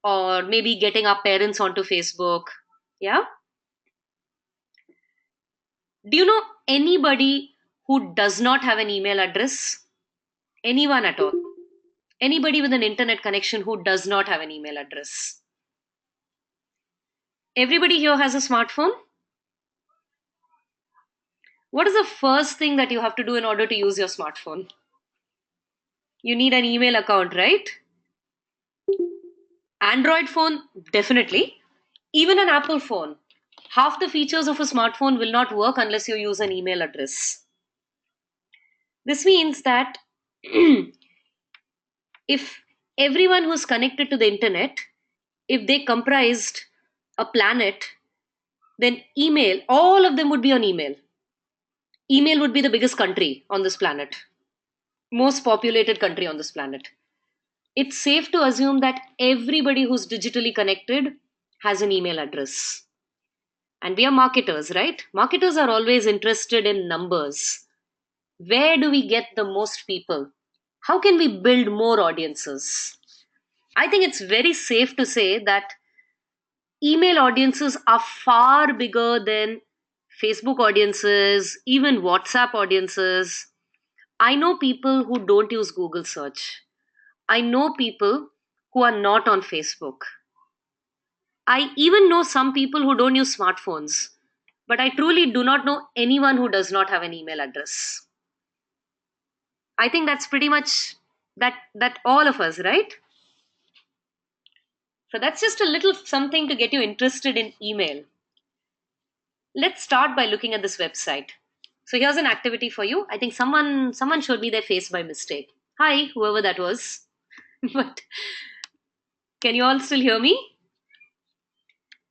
or maybe getting our parents onto Facebook. Yeah? Do you know anybody who does not have an email address? Anyone at all? Anybody with an internet connection who does not have an email address? Everybody here has a smartphone? What is the first thing that you have to do in order to use your smartphone? You need an email account, right? Android phone, definitely. Even an Apple phone. Half the features of a smartphone will not work unless you use an email address. This means that if everyone who's connected to the internet, if they comprised a planet, then email, all of them would be on email. Email would be the biggest country on this planet, most populated country on this planet. It's safe to assume that everybody who's digitally connected has an email address. And we are marketers, right? Marketers are always interested in numbers. Where do we get the most people? How can we build more audiences? I think it's very safe to say that email audiences are far bigger than Facebook audiences, even WhatsApp audiences. I know people who don't use Google search. I know people who are not on Facebook. I even know some people who don't use smartphones. But I truly do not know anyone who does not have an email address. I think that's pretty much that all of us, right? So that's just a little something to get you interested in email. Let's start by looking at this website. So here's an activity for you. I think someone showed me their face by mistake. Hi, whoever that was. But can you all still hear me?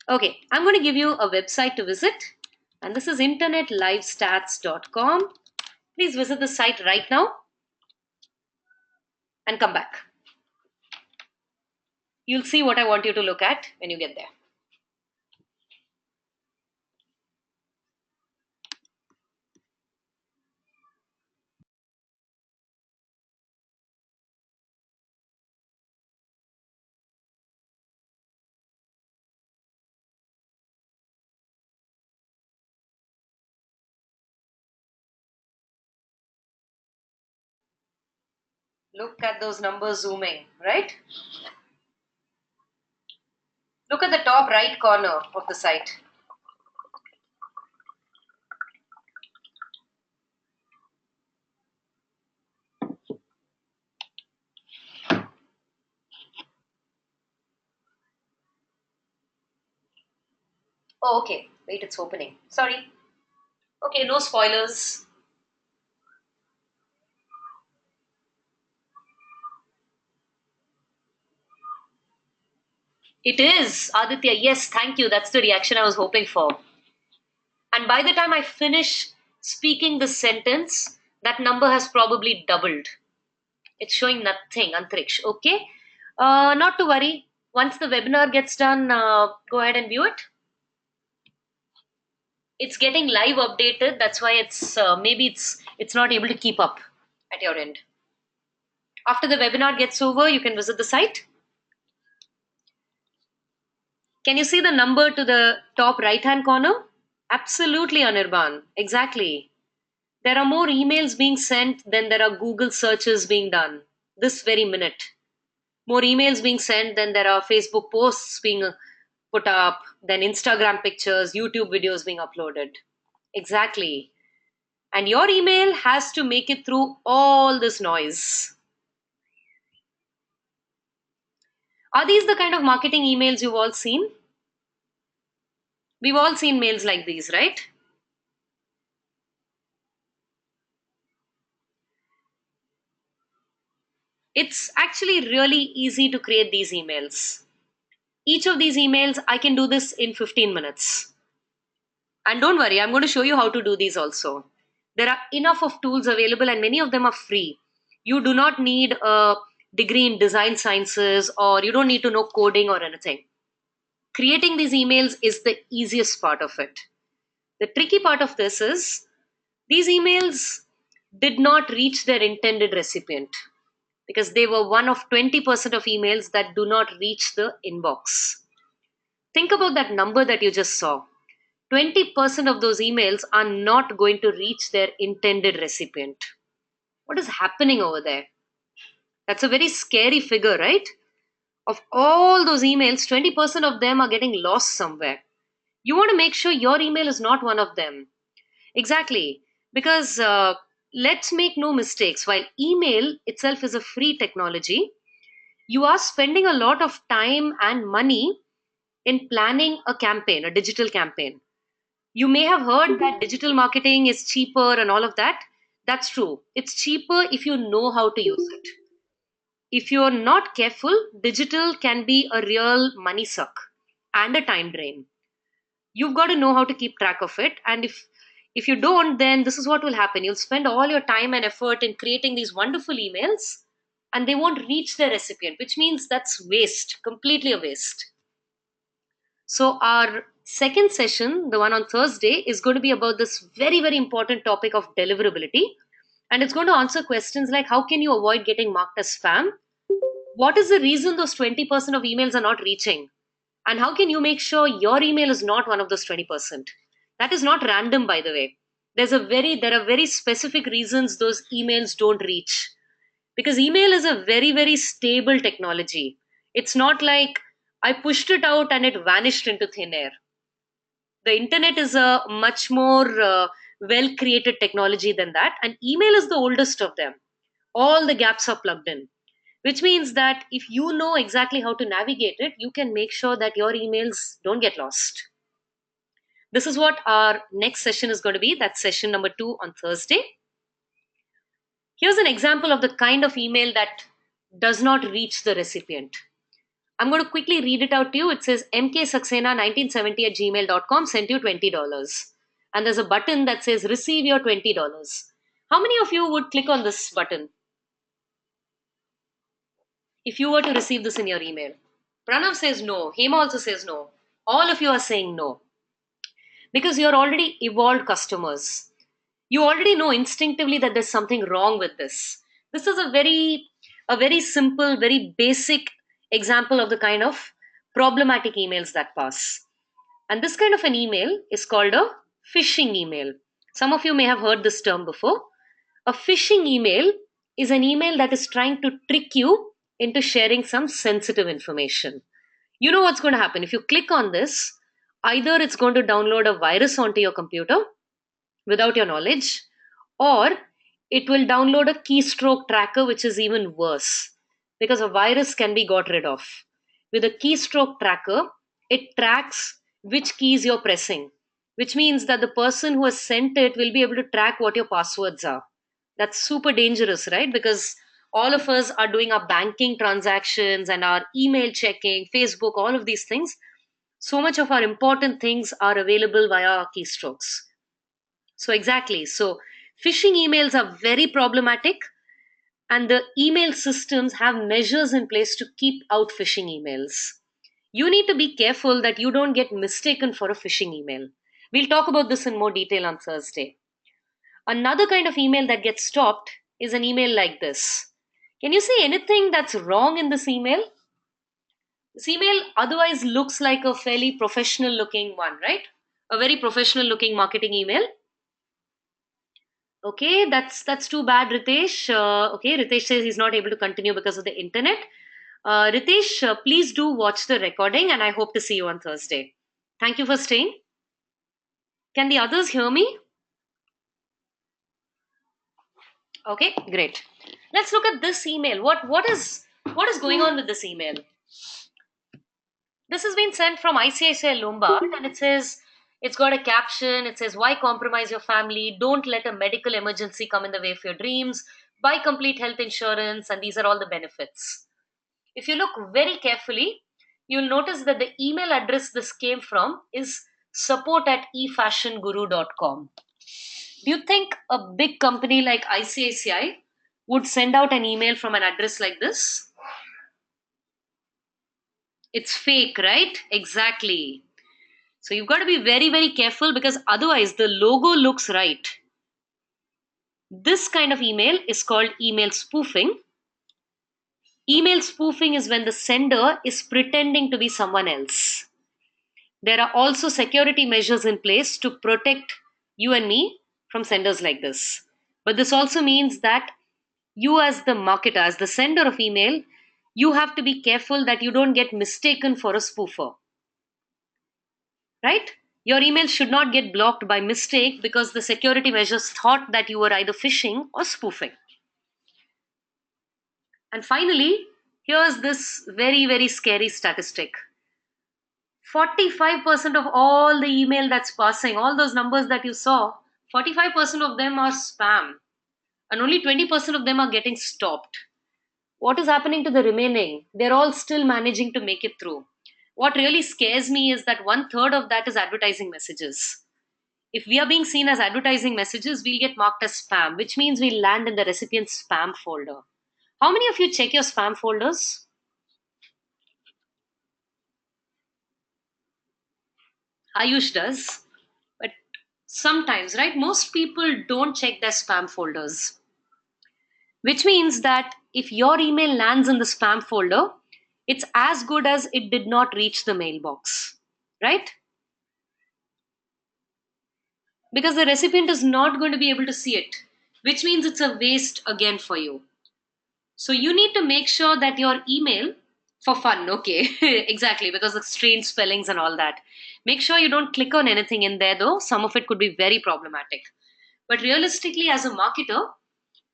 Okay, I'm going to give you a website to visit, and this is internetlivestats.com. Please visit the site right now and come back. You'll see what I want you to look at when you get there. Look at those numbers zooming, right? Look at the top right corner of the site. Oh, okay. Wait, it's opening. Sorry. Okay, no spoilers. It is, Aditya. Yes, thank you. That's the reaction I was hoping for. And by the time I finish speaking the sentence, that number has probably doubled. It's showing nothing, Antriksh. Okay? Not to worry. Once the webinar gets done, go ahead and view it. It's getting live updated. That's why it's not able to keep up at your end. After the webinar gets over, you can visit the site. Can you see the number to the top right hand corner? Absolutely, Anirban. Exactly. There are more emails being sent than there are Google searches being done this very minute. More emails being sent than there are Facebook posts being put up, than Instagram pictures, YouTube videos being uploaded. Exactly. And your email has to make it through all this noise. Are these the kind of marketing emails you've all seen? We've all seen mails like these, right? It's actually really easy to create these emails. Each of these emails, I can do this in 15 minutes. And don't worry, I'm going to show you how to do these also. There are enough of tools available and many of them are free. You do not need a degree in design sciences or you don't need to know coding or anything. Creating these emails is the easiest part of it. The tricky part of this is these emails did not reach their intended recipient because they were one of 20% of emails that do not reach the inbox. Think about that number that you just saw. 20% of those emails are not going to reach their intended recipient. What is happening over there? That's a very scary figure, right? Of all those emails, 20% of them are getting lost somewhere. You want to make sure your email is not one of them. Exactly. Because let's make no mistakes, while email itself is a free technology, you are spending a lot of time and money in planning a campaign, a digital campaign. You may have heard that digital marketing is cheaper and all of that. That's true. It's cheaper if you know how to use it. If you're not careful, digital can be a real money suck and a time drain. You've got to know how to keep track of it. And if you don't, then this is what will happen. You'll spend all your time and effort in creating these wonderful emails and they won't reach their recipient, which means that's waste, completely a waste. So, our second session, the one on Thursday, is going to be about this very, very important topic of deliverability. And it's going to answer questions like how can you avoid getting marked as spam? What is the reason those 20% of emails are not reaching? And how can you make sure your email is not one of those 20%? That is not random, by the way. There are very specific reasons those emails don't reach. Because email is a very, very stable technology. It's not like I pushed it out and it vanished into thin air. The internet is a much more well created technology than that, and email is the oldest of them. All the gaps are plugged in, which means that if you know exactly how to navigate it, you can make sure that your emails don't get lost. This is what our next session is going to be. That's session number 2 on Thursday. Here's an example of the kind of email that does not reach the recipient. I'm going to quickly read it out to you. It says mksaxena1970 at gmail.com sent you $20. And there's a button that says receive your $20. How many of you would click on this button if you were to receive this in your email? Pranav says no. Hema also says no. All of you are saying no because you're already evolved customers. You already know instinctively that there's something wrong with this. This is a very simple, very basic example of the kind of problematic emails that pass. And this kind of an email is called a phishing email. Some of you may have heard this term before. A phishing email is an email that is trying to trick you into sharing some sensitive information. You know what's going to happen? If you click on this, either it's going to download a virus onto your computer without your knowledge, or it will download a keystroke tracker, which is even worse because a virus can be got rid of. With a keystroke tracker, it tracks which keys you're pressing, which means that the person who has sent it will be able to track what your passwords are. That's super dangerous, right? Because all of us are doing our banking transactions and our email checking, Facebook, all of these things. So much of our important things are available via our keystrokes. So, exactly. So, phishing emails are very problematic, and the email systems have measures in place to keep out phishing emails. You need to be careful that you don't get mistaken for a phishing email. We'll talk about this in more detail on Thursday. Another kind of email that gets stopped is an email like this. Can you see anything that's wrong in this email? This email otherwise looks like a fairly professional looking one, right? A very professional looking marketing email. Okay, that's too bad, Ritesh. Okay, Ritesh says he's not able to continue because of the internet. Ritesh, please do watch the recording, and I hope to see you on Thursday. Thank you for staying. Can the others hear me? Okay, great. Let's look at this email. What is going on with this email? This has been sent from ICICI Lombard, and it says it's got a caption. It says, "Why compromise your family? Don't let a medical emergency come in the way of your dreams. Buy complete health insurance," and these are all the benefits. If you look very carefully, you'll notice that the email address this came from is support@efashionguru.com. Do you think a big company like ICICI would send out an email from an address like this? It's fake, right? Exactly. So you've got to be very, very careful because otherwise the logo looks right. This kind of email is called email spoofing. Email spoofing is when the sender is pretending to be someone else. There are also security measures in place to protect you and me from senders like this. But this also means that you, as the marketer, as the sender of email, you have to be careful that you don't get mistaken for a spoofer. Right? Your email should not get blocked by mistake because the security measures thought that you were either phishing or spoofing. And finally, here's this very, very scary statistic. 45% of all the email that's passing, all those numbers that you saw, 45% of them are spam, and only 20% of them are getting stopped. What is happening to the remaining? They're all still managing to make it through. What really scares me is that one third of that is advertising messages. If we are being seen as advertising messages, we'll get marked as spam, which means we'll land in the recipient's spam folder. How many of you check your spam folders? Ayush does. But sometimes, right? Most people don't check their spam folders. Which means that if your email lands in the spam folder, it's as good as it did not reach the mailbox. Right? Because the recipient is not going to be able to see it, which means it's a waste again for you. So you need to make sure that your email, for fun, okay, exactly, because of strange spellings and all that. Make sure you don't click on anything in there though, some of it could be very problematic. But realistically, as a marketer,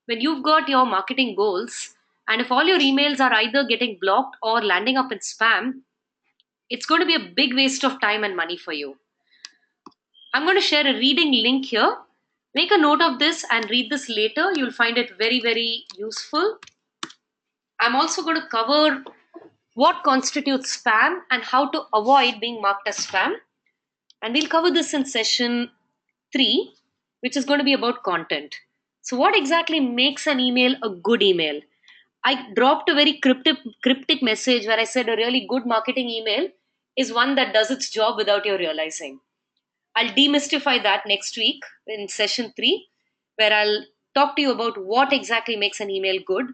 when you've got your marketing goals, and if all your emails are either getting blocked or landing up in spam, it's going to be a big waste of time and money for you. I'm going to share a reading link here. Make a note of this and read this later. You'll find it very, very useful. I'm also going to cover what constitutes spam and how to avoid being marked as spam. And we'll cover this in session 3, which is going to be about content. So, what exactly makes an email a good email? I dropped a very cryptic message where I said a really good marketing email is one that does its job without you realizing. I'll demystify that next week in session 3, where I'll talk to you about what exactly makes an email good,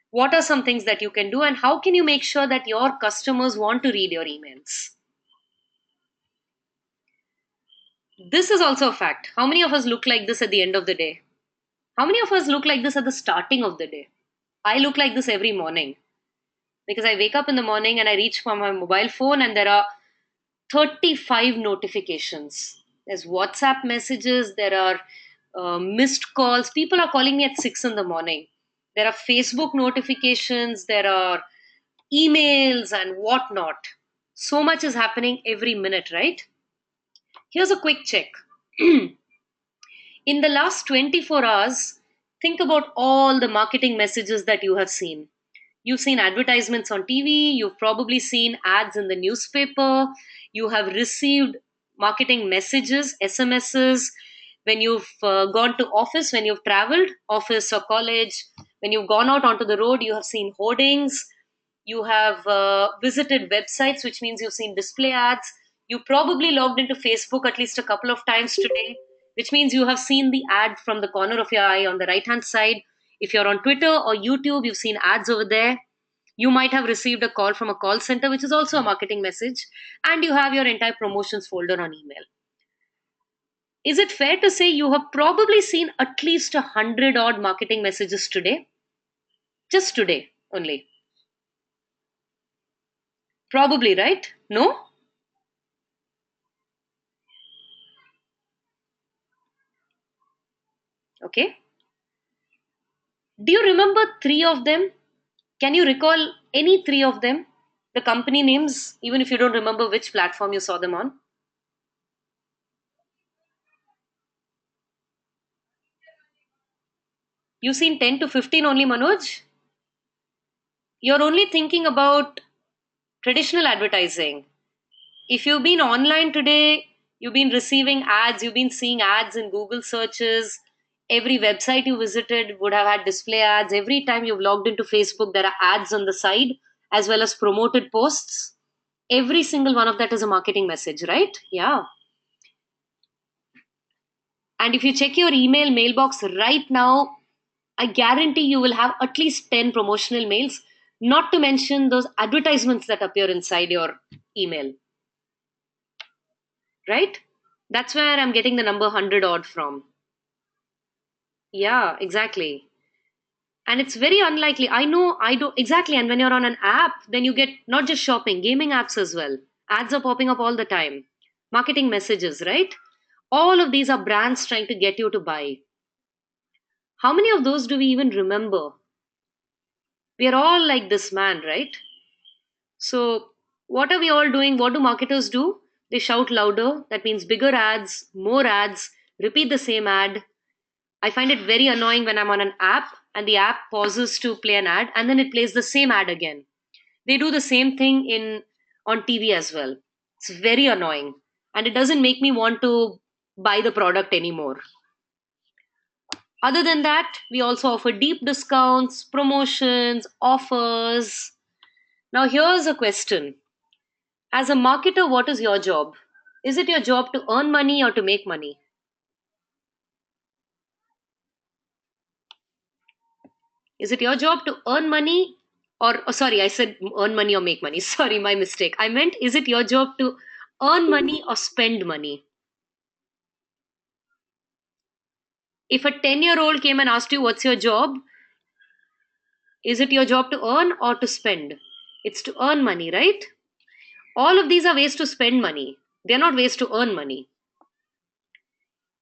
what are some things that you can do, and how can you make sure that your customers want to read your emails. This is also a fact. How many of us look like this at the end of the day? How many of us look like this at the starting of the day? I look like this every morning because I wake up in the morning and I reach for my mobile phone and there are 35 notifications. There's WhatsApp messages, there are missed calls. People are calling me at 6 in the morning. There are Facebook notifications, there are emails and whatnot. So much is happening every minute, right? Here's a quick check. In the last 24 hours, think about all the marketing messages that you have seen. You've seen advertisements on TV, you've probably seen ads in the newspaper, you have received marketing messages, SMSs, when you've gone to office, when you've traveled, office or college, when you've gone out onto the road, you have seen hoardings, you have visited websites, which means you've seen display ads. You probably logged into Facebook at least a couple of times today, which means you have seen the ad from the corner of your eye on the right hand side. If you're on Twitter or YouTube, you've seen ads over there. You might have received a call from a call center, which is also a marketing message, and you have your entire promotions folder on email. Is it fair to say you have probably seen at least 100 odd marketing messages today? Just today only. Probably, right? No? Okay. Do you remember three of them? Can you recall any three of them? The company names, even if you don't remember which platform you saw them on? You've seen 10 to 15 only, Manoj? You're only thinking about traditional advertising. If you've been online today, you've been receiving ads, you've been seeing ads in Google searches. Every website you visited would have had display ads. Every time you've logged into Facebook, there are ads on the side as well as promoted posts. Every single one of that is a marketing message, right? Yeah. And if you check your email mailbox right now, I guarantee you will have at least 10 promotional mails, not to mention those advertisements that appear inside your email, right? That's where I'm getting the number 100 odd from. Yeah, exactly. And it's very unlikely. I know, I do exactly. And when you're on an app, then you get not just shopping, gaming apps as well. Ads are popping up all the time. Marketing messages, right? All of these are brands trying to get you to buy. How many of those do we even remember? We are all like this man, right? So, what are we all doing? What do marketers do? They shout louder. That means bigger ads, repeat the same ad. I find it very annoying when I'm on an app and the app pauses to play an ad and then it plays the same ad again. They do the same thing in on TV as well. It's very annoying and it doesn't make me want to buy the product anymore. Other than that, we also offer deep discounts, promotions, offers. Now, here's a question. As a marketer, what is your job? Is it your job to earn money or to make money? Is it your job to earn money or, oh, sorry, I said earn money or make money. Sorry, my mistake. I meant, is it your job to earn money or spend money? If a 10-year-old came and asked you, what's your job? Is it your job to earn or to spend? It's to earn money, right? All of these are ways to spend money. They're not ways to earn money.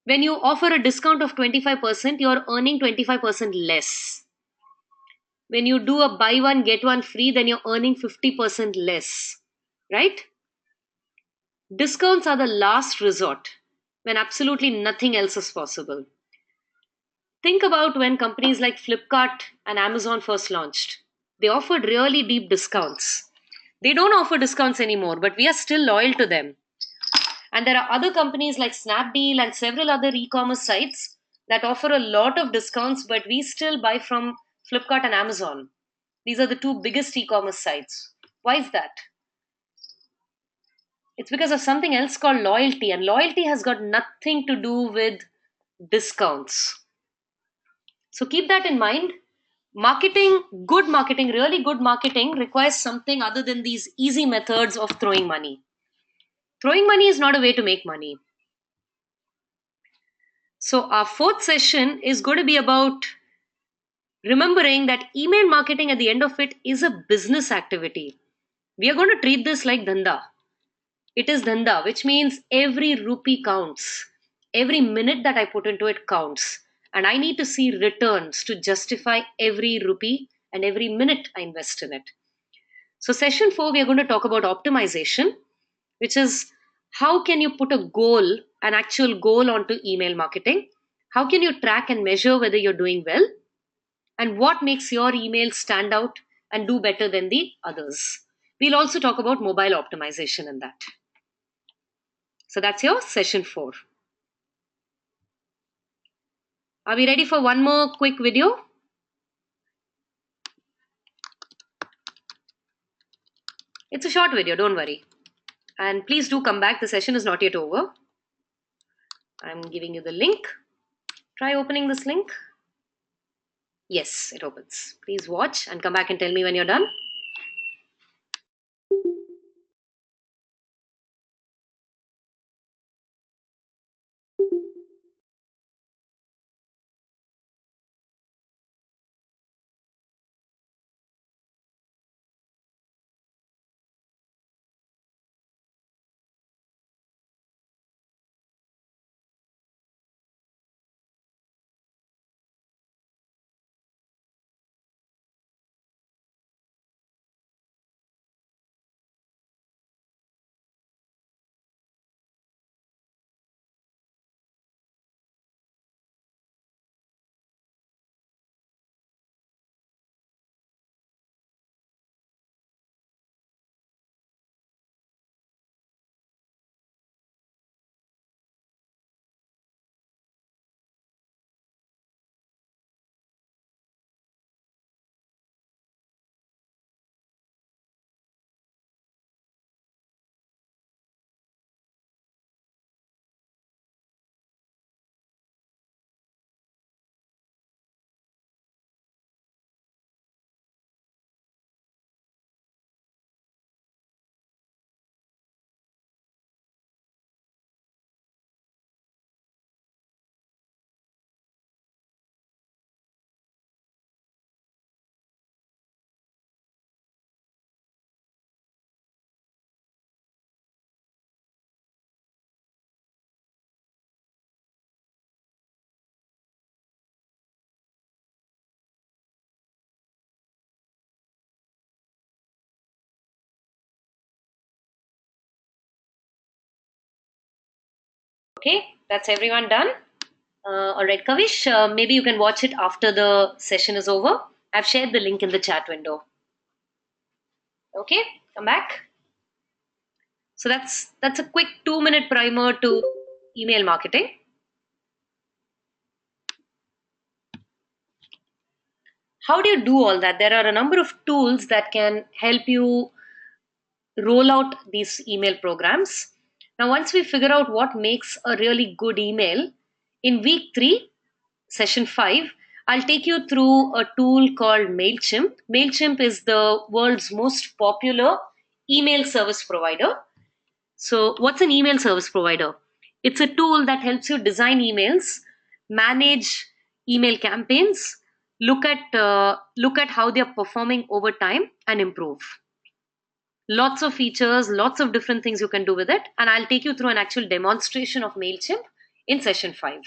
When you offer a discount of 25%, you're earning 25% less. When you do a buy one, get one free, then you're earning 50% less, right? Discounts are the last resort when absolutely nothing else is possible. Think about when companies like Flipkart and Amazon first launched. They offered really deep discounts. They don't offer discounts anymore, but we are still loyal to them. And there are other companies like Snapdeal and several other e commerce sites that offer a lot of discounts, but we still buy from Flipkart and Amazon. These are the two biggest e commerce sites. Why is that? It's because of something else called loyalty, and loyalty has got nothing to do with discounts. So keep that in mind. Marketing, really good marketing requires something other than these easy methods of throwing money. Throwing money is not a way to make money. So, our fourth session is going to be about Remembering that email marketing at the end of it is a business activity. We are going to treat this like dhanda. It is dhanda, which means every rupee counts. Every minute that I put into it counts. And I need to see returns to justify every rupee and every minute I invest in it. So, session 4, we are going to talk about optimization, which is how can you put a goal, an actual goal onto email marketing? How can you track and measure whether you're doing well? And what makes your email stand out and do better than the others? We'll also talk about mobile optimization in that. So that's your session 4. Are we ready for one more quick video? It's a short video, don't worry. And please do come back. The session is not yet over. I'm giving you the link. Try opening this link. Yes, it opens. Please watch and come back and tell me when you're done. Okay, that's everyone done. All right, Kavish, maybe you can watch it after the session is over. I've shared the link in the chat window. Okay, come back. So that's a quick 2-minute primer to email marketing. How do you do all that? There are a number of tools that can help you roll out these email programs. Now, once we figure out what makes a really good email, in week 3, session 5, I'll take you through a tool called MailChimp. MailChimp is the world's most popular email service provider. So, what's an email service provider? It's a tool that helps you design emails, manage email campaigns, look at how they are performing over time, and improve. Lots of features, lots of different things you can do with it, and I'll take you through an actual demonstration of MailChimp in session 5.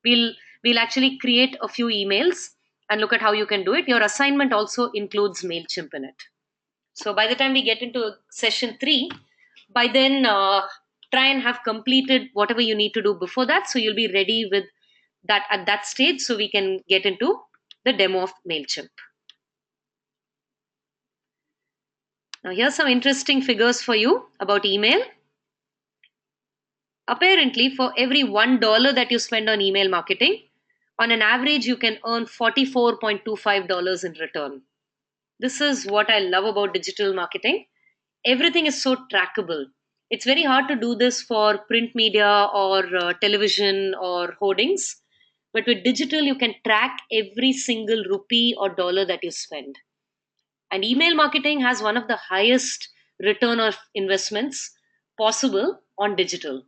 We'll we'll actually create a few emails and look at how you can do it. Your assignment also includes MailChimp in it. So by the time we get into session 3, by then try and have completed whatever you need to do before that, so you'll be ready with that at that stage, so we can get into the demo of MailChimp. Now here's some interesting figures for you about email. Apparently, for every $1 that you spend on email marketing, on an average, you can earn $44.25 in return. This is what I love about digital marketing. Everything is so trackable. It's very hard to do this for print media or television or hoardings. But with digital, you can track every single rupee or dollar that you spend. And email marketing has one of the highest return of investments possible on digital.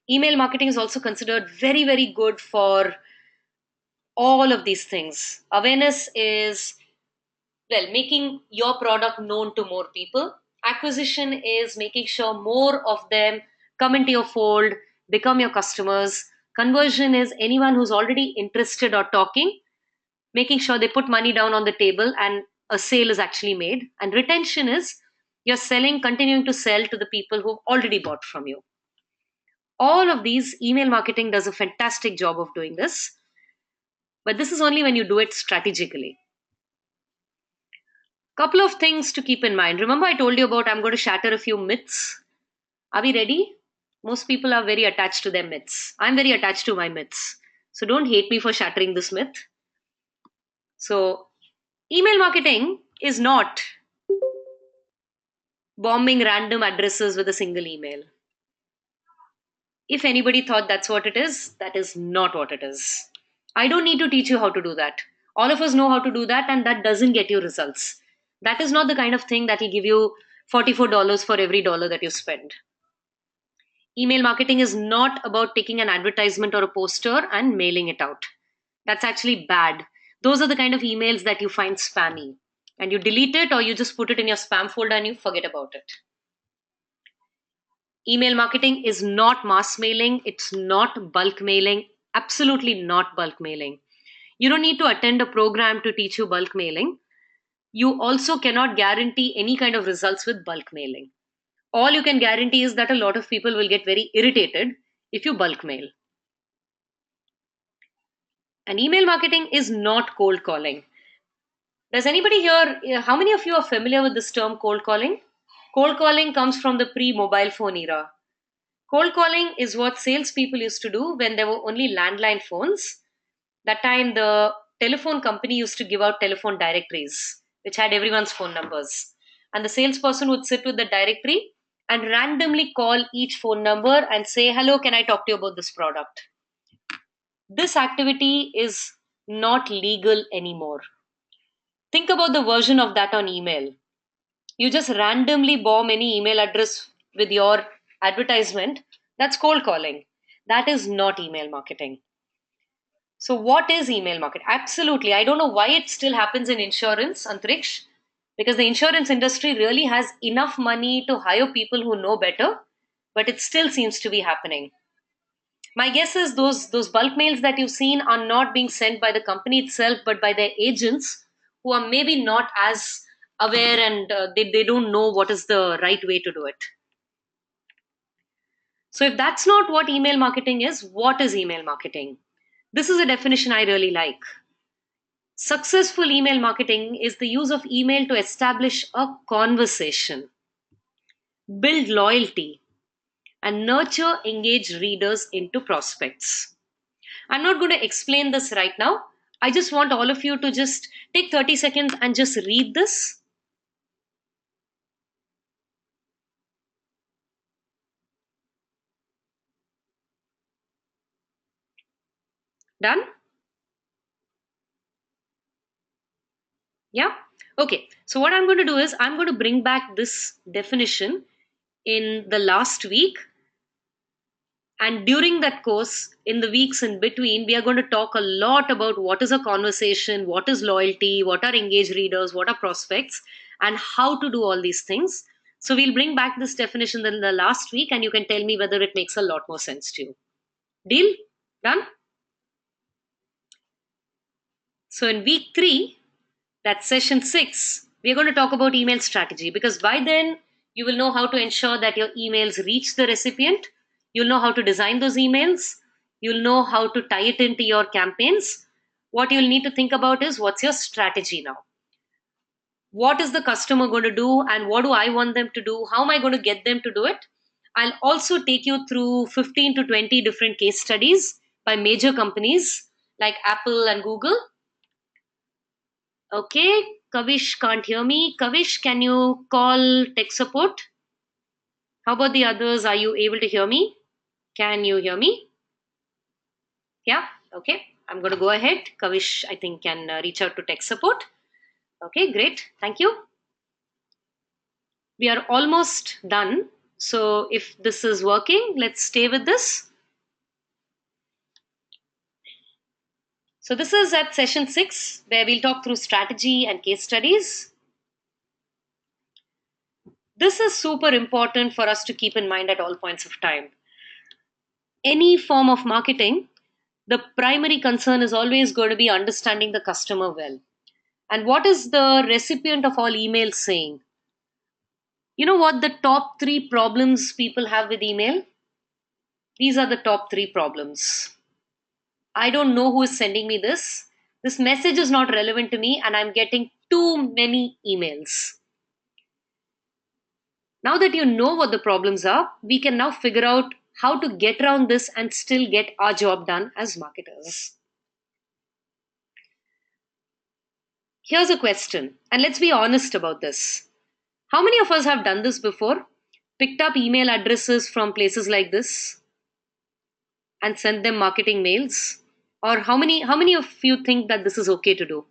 Email marketing is also considered very, very good for All of these things. Awareness is, well, making your product known to more people. Acquisition is making sure more of them come into your fold, become your customers. Conversion is anyone who's already interested or talking, making sure they put money down on the table and a sale is actually made. And retention is you're selling, continuing to sell to the people who've already bought from you. All of these, email marketing does a fantastic job of doing this, but this is only when you do it strategically. Couple of things to keep in mind. Remember, I told you about I'm going to shatter a few myths. Are we ready? Most people are very attached to their myths. I'm very attached to my myths. So don't hate me for shattering this myth. So, email marketing is not bombing random addresses with a single email. If anybody thought that's what it is, that is not what it is. I don't need to teach you how to do that. All of us know how to do that, and that doesn't get you results. That is not the kind of thing that will give you $44 for every dollar that you spend. Email marketing is not about taking an advertisement or a poster and mailing it out. That's actually bad. Those are the kind of emails that you find spammy. And you delete it or you just put it in your spam folder and you forget about it. Email marketing is not mass mailing, it's not bulk mailing, absolutely not bulk mailing. You don't need to attend a program to teach you bulk mailing. You also cannot guarantee any kind of results with bulk mailing. All you can guarantee is that a lot of people will get very irritated if you bulk mail. And email marketing is not cold calling. Does anybody here, how many of you are familiar with this term cold calling? Cold calling comes from the pre mobile phone era. Cold calling is what salespeople used to do when there were only landline phones. That time, the telephone company used to give out telephone directories, which had everyone's phone numbers. And the salesperson would sit with the directory and randomly call each phone number and say, "Hello, can I talk to you about this product?" This activity is not legal anymore. Think about the version of that on email. You just randomly bomb any email address with your advertisement. That's cold calling. That is not email marketing. So, what is email marketing? Absolutely. I don't know why it still happens in insurance, Antriksh, because the insurance industry really has enough money to hire people who know better, but it still seems to be happening. My guess is those bulk mails that you've seen are not being sent by the company itself, but by their agents who are maybe not as aware and they don't know what is the right way to do it. So, if that's not what email marketing is, what is email marketing? This is a definition I really like. Successful email marketing is the use of email to establish a conversation, build loyalty, and nurture engaged readers into prospects. I'm not going to explain this right now. I just want all of you to just take 30 seconds and just read this. Done? Yeah? Okay. So, what I'm going to do is I'm going to bring back this definition in the last week. And during that course, in the weeks in between, we are going to talk a lot about what is a conversation, what is loyalty, what are engaged readers, what are prospects, and how to do all these things. So we'll bring back this definition in the last week, and you can tell me whether it makes a lot more sense to you. Deal? Done? So in week 3, that's session 6, we're going to talk about email strategy because by then you will know how to ensure that your emails reach the recipient. You'll know how to design those emails. You'll know how to tie it into your campaigns. What you'll need to think about is what's your strategy now? What is the customer going to do and what do I want them to do? How am I going to get them to do it? I'll also take you through 15 to 20 different case studies by major companies like Apple and Google. Okay, Kavish can't hear me. Kavish, can you call tech support? How about the others? Are you able to hear me? Can you hear me? Yeah, okay. I'm going to go ahead. Kavish, I think, can reach out to tech support. Okay, great. Thank you. We are almost done. So if this is working, let's stay with this. So, this is at session 6, where we'll talk through strategy and case studies. This is super important for us to keep in mind at all points of time. Any form of marketing, the primary concern is always going to be understanding the customer well. And what is the recipient of all emails saying? You know what the top 3 problems people have with email? These are the top 3 problems. I don't know who is sending me this. This message is not relevant to me, and I'm getting too many emails. Now that you know what the problems are, we can now figure out how to get around this and still get our job done as marketers. Here's a question, and let's be honest about this. How many of us have done this before? Picked up email addresses from places like this and sent them marketing mails? Or how many of you think that this is okay to do?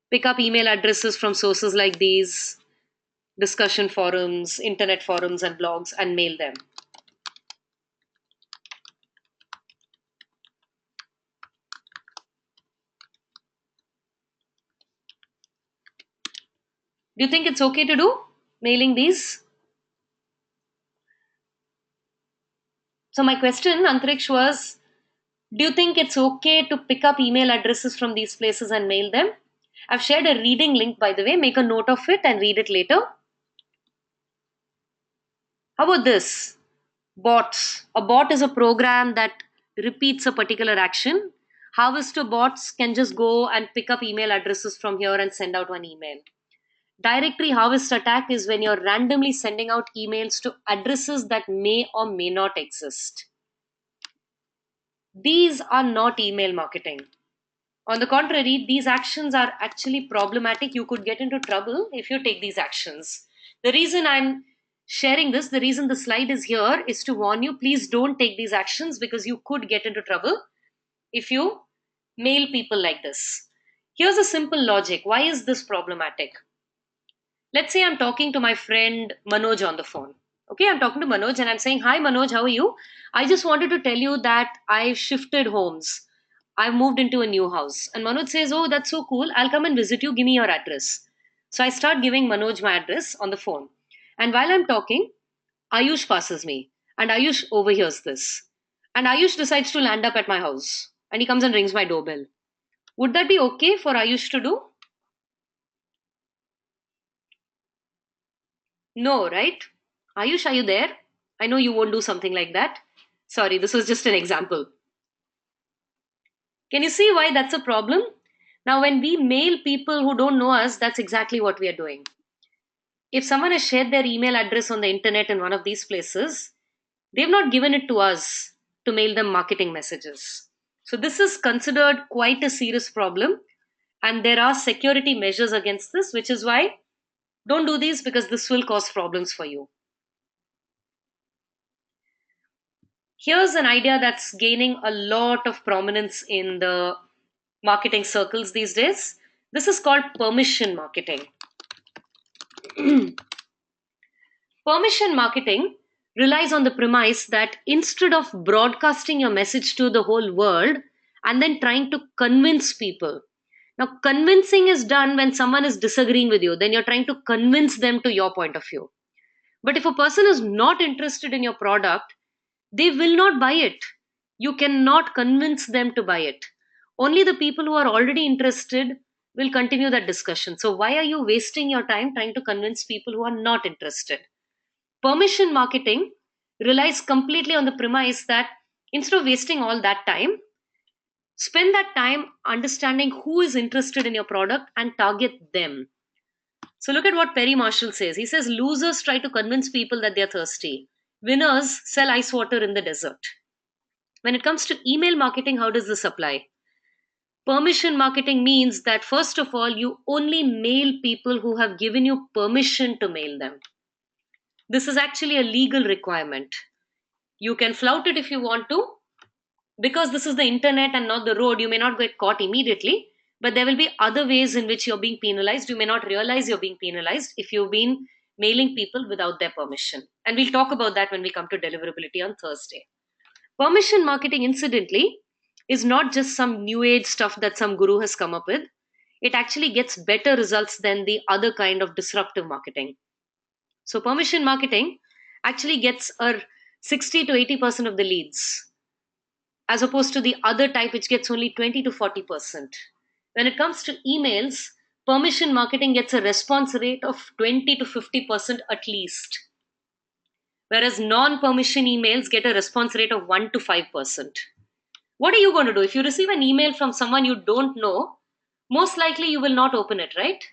Pick up email addresses from sources like these, discussion forums, internet forums, and blogs, and mail them. Do you think it's okay to do mailing these? So, my question, Antriksh, was, do you think it's okay to pick up email addresses from these places and mail them? I've shared a reading link, by the way. Make a note of it and read it later. How about this? Bots. A bot is a program that repeats a particular action. Harvester bots can just go and pick up email addresses from here and send out one email. Directory harvest attack is when you're randomly sending out emails to addresses that may or may not exist. These are not email marketing. On the contrary, these actions are actually problematic. You could get into trouble if you take these actions. The reason I'm sharing this, the reason the slide is here is to warn you, please don't take these actions because you could get into trouble if you mail people like this. Here's a simple logic. Why is this problematic? Let's say I'm talking to my friend Manoj on the phone. Okay, I'm talking to Manoj and I'm saying, "Hi Manoj, how are you? I just wanted to tell you that I've shifted homes. I've moved into a new house." And Manoj says, "Oh, that's so cool. I'll come and visit you. Give me your address." So I start giving Manoj my address on the phone. And while I'm talking, Ayush passes me. And Ayush overhears this. And Ayush decides to land up at my house. And he comes and rings my doorbell. Would that be okay for Ayush to do? No, right? Ayush, are you there? I know you won't do something like that. Sorry, this was just an example. Can you see why that's a problem? Now, when we mail people who don't know us, that's exactly what we are doing. If someone has shared their email address on the internet in one of these places, they've not given it to us to mail them marketing messages. So, this is considered quite a serious problem, and there are security measures against this, which is why don't do these because this will cause problems for you. Here's an idea that's gaining a lot of prominence in the marketing circles these days. This is called permission marketing. Permission marketing relies on the premise that instead of broadcasting your message to the whole world and then trying to convince people. Now, convincing is done when someone is disagreeing with you, then you're trying to convince them to your point of view. But if a person is not interested in your product, they will not buy it. You cannot convince them to buy it. Only the people who are already interested will continue that discussion. So, why are you wasting your time trying to convince people who are not interested? Permission marketing relies completely on the premise that instead of wasting all that time, spend that time understanding who is interested in your product and target them. So, look at what Perry Marshall says. He says, "Losers try to convince people that they're thirsty, winners sell ice water in the desert." When it comes to email marketing, how does this apply? Permission marketing means that first of all, you only mail people who have given you permission to mail them. This is actually a legal requirement. You can flout it if you want to. Because this is the internet and not the road, you may not get caught immediately, but there will be other ways in which you're being penalized. You may not realize you're being penalized if you've been mailing people without their permission. And we'll talk about that when we come to deliverability on Thursday. Permission marketing, incidentally, is not just some new age stuff that some guru has come up with. It actually gets better results than the other kind of disruptive marketing. So, permission marketing actually gets a 60 to 80% of the leads, as opposed to the other type, which gets only 20 to 40%. When it comes to emails, permission marketing gets a response rate of 20 to 50% at least, whereas non permission emails get a response rate of 1 to 5%. What are you going to do? If you receive an email from someone you don't know, most likely you will not open it, right?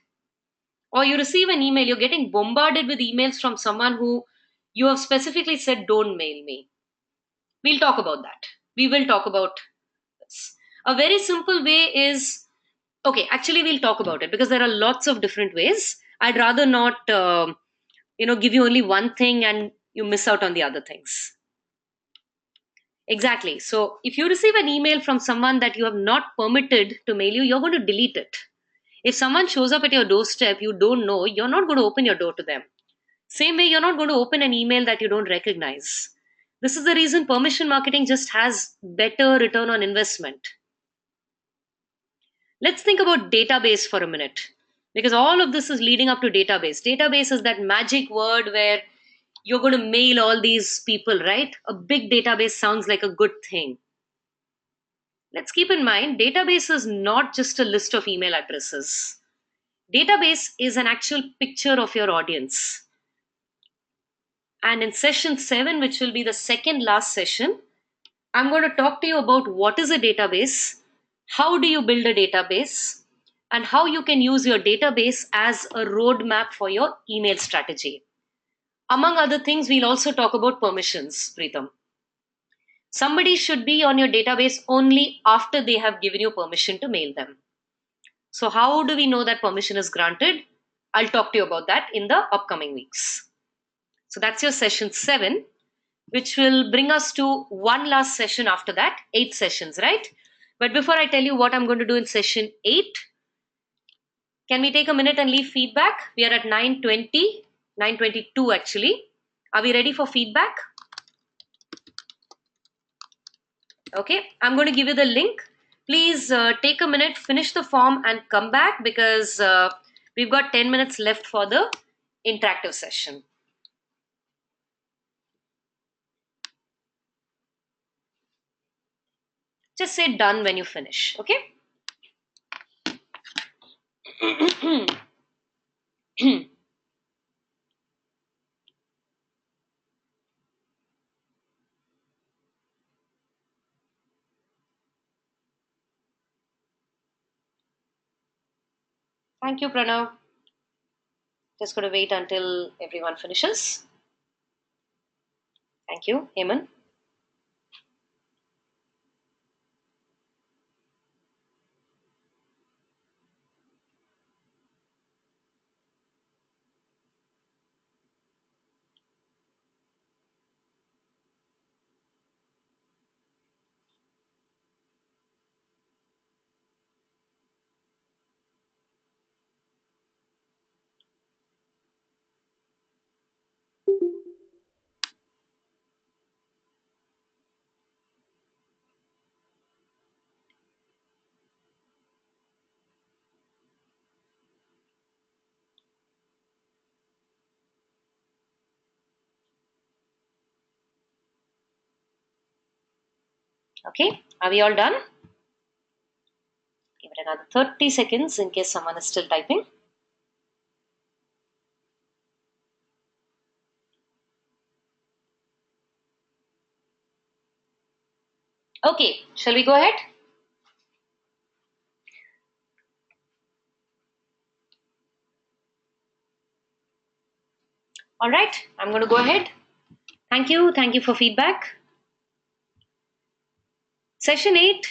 Or you receive an email, you're getting bombarded with emails from someone who you have specifically said, don't mail me. We'll talk about that. We will talk about this. A very simple way is, okay, actually, we'll talk about it because there are lots of different ways. I'd rather not, give you only one thing and you miss out on the other things. Exactly. So if you receive an email from someone that you have not permitted to mail you, you're going to delete it. If someone shows up at your doorstep you don't know, you're not going to open your door to them. Same way, you're not going to open an email that you don't recognize. This is the reason permission marketing just has better return on investment. Let's think about database for a minute, because all of this is leading up to database. Database is that magic word where you're going to mail all these people, right? A big database sounds like a good thing. Let's keep in mind, database is not just a list of email addresses. Database is an actual picture of your audience. And in session 7, which will be the second last session, I'm going to talk to you about what is a database, how do you build a database, and how you can use your database as a roadmap for your email strategy. Among other things, we'll also talk about permissions, Preetham. Somebody should be on your database only after they have given you permission to mail them. So, how do we know that permission is granted? I'll talk to you about that in the upcoming weeks. So, that's your session 7, which will bring us to one last session after that, 8 sessions, right? But before I tell you what I'm going to do in session 8, can we take a minute and leave feedback? We are at 9:20, 9:22 actually. Are we ready for feedback? Okay, I'm going to give you the link. Please take a minute, finish the form and come back, because we've got 10 minutes left for the interactive session. Just say done when you finish, okay? Thank you, Pranav. Just going to wait until everyone finishes. Thank you, Heman. Okay, are we all done? Give it another 30 seconds in case someone is still typing. Okay, shall we go ahead? All right, I'm going to go ahead. Thank you for feedback. Session 8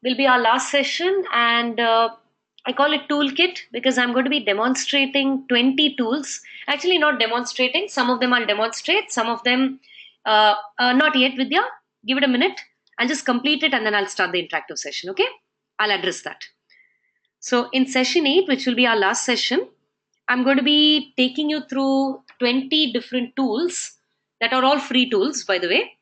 will be our last session, and I call it toolkit because I'm going to be demonstrating 20 tools. Actually, not demonstrating, some of them I'll demonstrate, some of them not yet. Vidya, give it a minute. I'll just complete it and then I'll start the interactive session, okay? I'll address that. So, in session 8, which will be our last session, I'm going to be taking you through 20 different tools that are all free tools, by the way,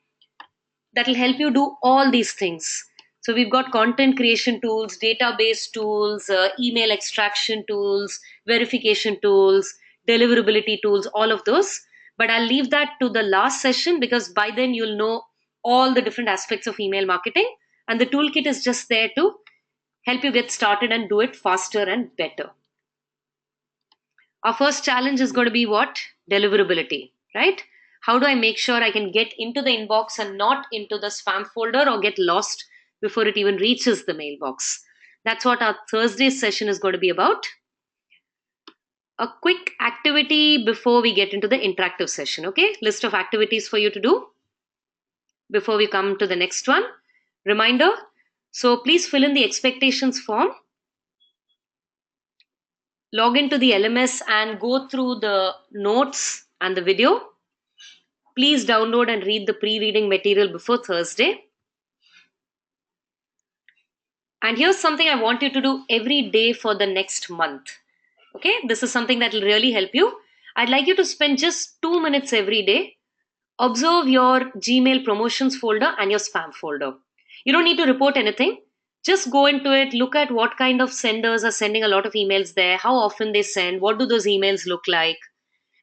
that will help you do all these things. So we've got content creation tools, database tools, email extraction tools, verification tools, deliverability tools, all of those. But I'll leave that to the last session because by then you'll know all the different aspects of email marketing. And the toolkit is just there to help you get started and do it faster and better. Our first challenge is going to be what? Deliverability, right? How do I make sure I can get into the inbox and not into the spam folder or get lost before it even reaches the mailbox? That's what our Thursday session is going to be about. A quick activity before we get into the interactive session, okay? List of activities for you to do before we come to the next one. Reminder, so please fill in the expectations form, log into the LMS and go through the notes and the video. Please download and read the pre-reading material before Thursday. And here's something I want you to do every day for the next month. Okay, this is something that will really help you. I'd like you to spend just 2 minutes every day. Observe your Gmail promotions folder and your spam folder. You don't need to report anything. Just go into it, look at what kind of senders are sending a lot of emails there, how often they send, what do those emails look like.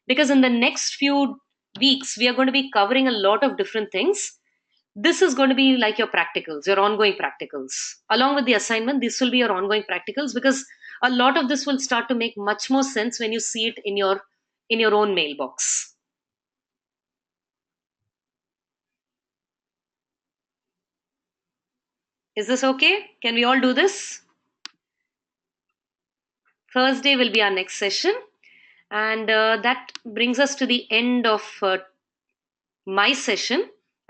Because in the next few weeks, we are going to be covering a lot of different things. This is going to be like your practicals, your ongoing practicals. Along with the assignment, this will be your ongoing practicals because a lot of this will start to make much more sense when you see it in your own mailbox. Is this okay? Can we all do this? Thursday will be our next session. And that brings us to the end of my session.